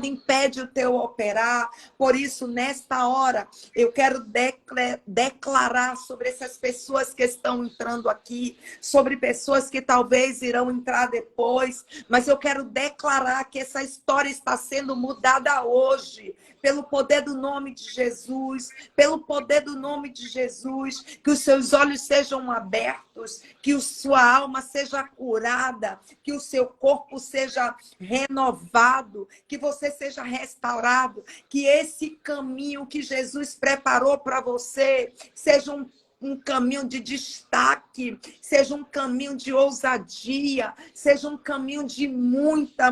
impede o teu operar. Por isso, nesta hora, eu quero declarar sobre essas pessoas que estão entrando aqui, sobre pessoas que talvez irão entrar depois, mas eu quero declarar que essa história está sendo mudada hoje, pelo poder do nome de Jesus, pelo poder do nome de Jesus, que os seus olhos sejam abertos, que a sua alma seja curada, que o seu corpo seja renovado, que você seja restaurado, que esse caminho que Jesus preparou para você seja um caminho de destaque, seja um caminho de ousadia, seja um caminho de muita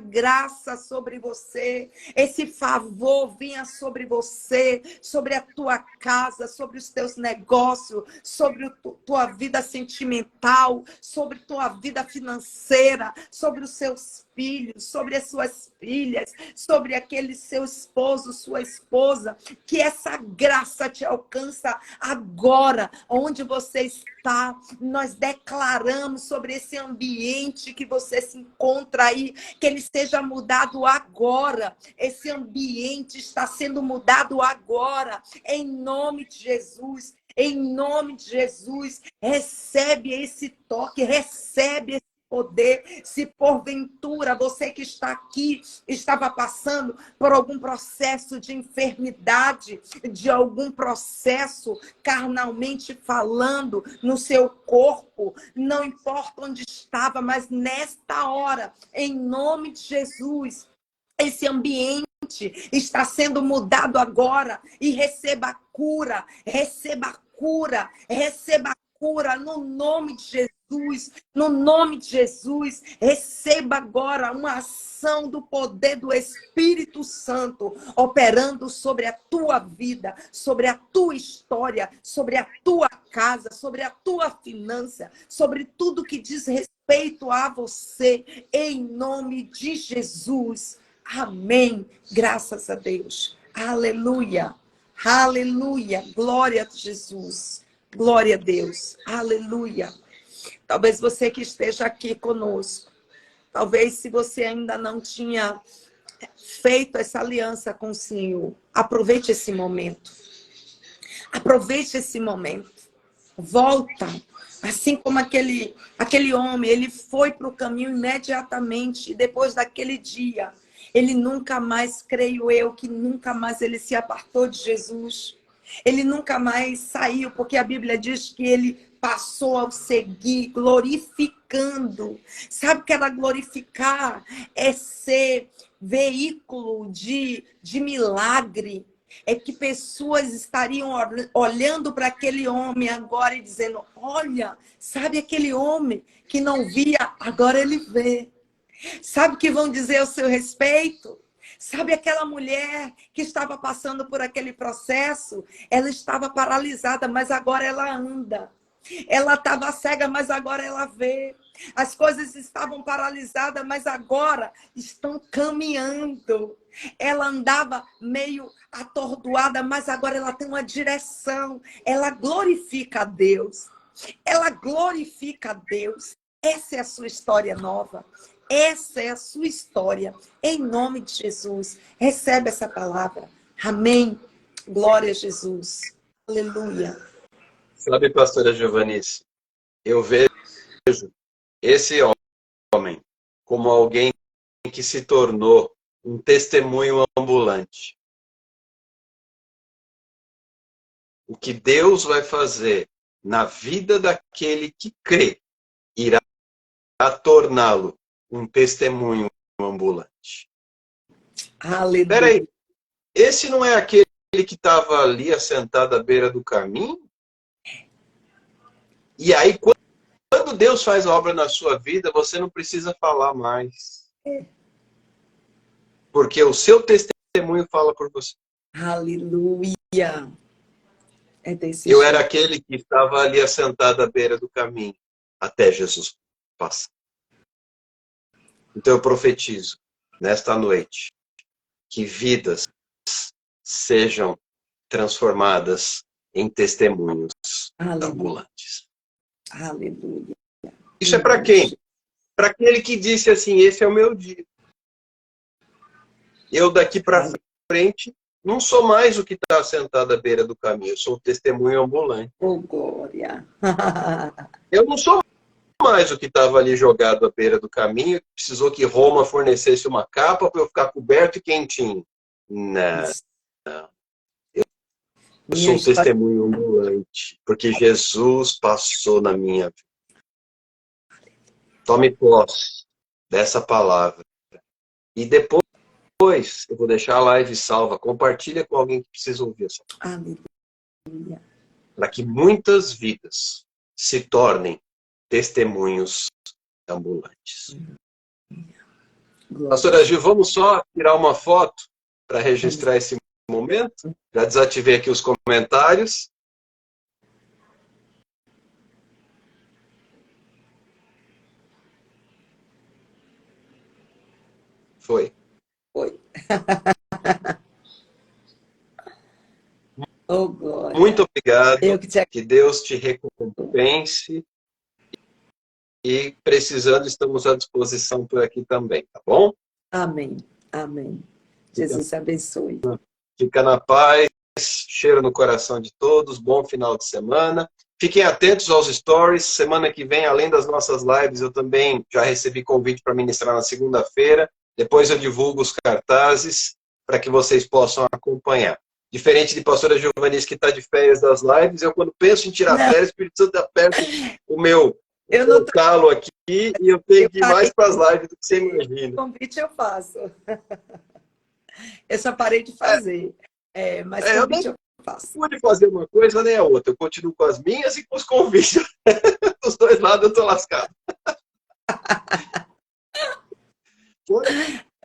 graça sobre você. Esse favor venha sobre você, sobre a tua casa, sobre os teus negócios, sobre tua vida sentimental, sobre tua vida financeira, sobre os seus filhos, sobre as suas filhas, sobre aquele seu esposo, sua esposa, que essa graça te alcança agora, onde você está. Nós declaramos sobre esse ambiente que você se encontra aí, que ele seja mudado agora. Esse ambiente está sendo mudado agora, em nome de Jesus. Em nome de Jesus, recebe esse toque, recebe esse poder. Se porventura você que está aqui estava passando por algum processo de enfermidade, de algum processo carnalmente falando no seu corpo, não importa onde estava, mas nesta hora, em nome de Jesus, esse ambiente está sendo mudado agora e receba cura, receba cura, receba cura no nome de Jesus, no nome de Jesus. Receba agora uma ação do poder do Espírito Santo operando sobre a tua vida, sobre a tua história, sobre a tua casa, sobre a tua finança, sobre tudo que diz respeito a você, em nome de Jesus. Amém. Graças a Deus. Aleluia. Aleluia. Glória a Jesus. Glória a Deus. Aleluia. Talvez você que esteja aqui conosco, talvez se você ainda não tinha feito essa aliança com o Senhor, aproveite esse momento. Aproveite esse momento. Volta. Assim como aquele homem, ele foi para o caminho imediatamente, e depois daquele dia, ele nunca mais, creio eu, que nunca mais ele se apartou de Jesus. Ele nunca mais saiu, porque a Bíblia diz que ele passou a o seguir, glorificando. Sabe o que era glorificar? É ser veículo de milagre. É que pessoas estariam olhando para aquele homem agora e dizendo: olha, sabe aquele homem que não via, agora ele vê. Sabe o que vão dizer ao seu respeito? Sabe aquela mulher que estava passando por aquele processo? Ela estava paralisada, mas agora ela anda. Ela estava cega, mas agora ela vê. As coisas estavam paralisadas, mas agora estão caminhando. Ela andava meio atordoada, mas agora ela tem uma direção. Ela glorifica a Deus. Ela glorifica a Deus. Essa é a sua história nova. Essa é a sua história. Em nome de Jesus. Recebe essa palavra. Amém. Glória a Jesus. Aleluia.
Sabe, pastora Giovanice, eu vejo esse homem como alguém que se tornou um testemunho ambulante. O que Deus vai fazer na vida daquele que crê irá torná-lo um testemunho ambulante.
Aleluia.
Peraí, esse não é aquele que estava ali assentado à beira do caminho? E aí, quando Deus faz a obra na sua vida, você não precisa falar mais. Porque o seu testemunho fala por você.
Aleluia. É desse
Eu
jeito.
era aquele que estava ali assentado à beira do caminho, até Jesus passar. Então eu profetizo, nesta noite, que vidas sejam transformadas em testemunhos ambulantes.
Aleluia.
Isso é para quem? Para aquele que disse assim, esse é o meu dia. Eu daqui para frente não sou mais o que está sentado à beira do caminho, eu sou um testemunho ambulante.
Oh, glória.
Eu não sou mais o que estava ali jogado à beira do caminho, precisou que Roma fornecesse uma capa para eu ficar coberto e quentinho. Não. Eu sou um testemunho ambulante, porque Jesus passou na minha vida. Tome posse dessa palavra. E depois eu vou deixar a live salva. Compartilha com alguém que precisa ouvir essa palavra.
Aleluia.
Para que muitas vidas se tornem testemunhos ambulantes. Pastora Gil, vamos só tirar uma foto para registrar esse momento? Já desativei aqui os comentários. Foi.
Oh, glória.
Muito obrigado.
Que
Que Deus te recompense. E precisando, estamos à disposição por aqui também, tá bom?
Amém. Amém. Jesus abençoe.
Fica na paz, cheiro no coração de todos, bom final de semana. Fiquem atentos aos stories. Semana que vem, além das nossas lives, eu também já recebi convite para ministrar na segunda-feira. Depois eu divulgo os cartazes para que vocês possam acompanhar. Diferente de pastora Giovanice, que está de férias das lives, eu quando penso em tirar férias, o Espírito Santo aperta o meu calo aqui e eu tenho que ir mais para as lives do que você imagina.
Convite eu faço. Eu só parei de fazer. Mas convite eu faço.
Pude fazer uma coisa nem a outra. Eu continuo com as minhas e com os convites. Dos dois lados eu estou lascado.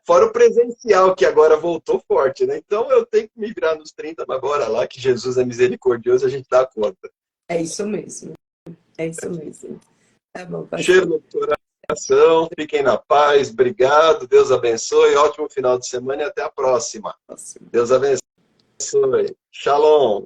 Fora o presencial, que agora voltou forte, né? Então eu tenho que me virar nos 30, mas bora lá, que Jesus é misericordioso, a gente dá conta.
É isso mesmo. É isso mesmo. Tá bom, pastor.
Cheiro no coração, fiquem na paz, obrigado, Deus abençoe, ótimo final de semana e até a próxima. Deus abençoe. Shalom.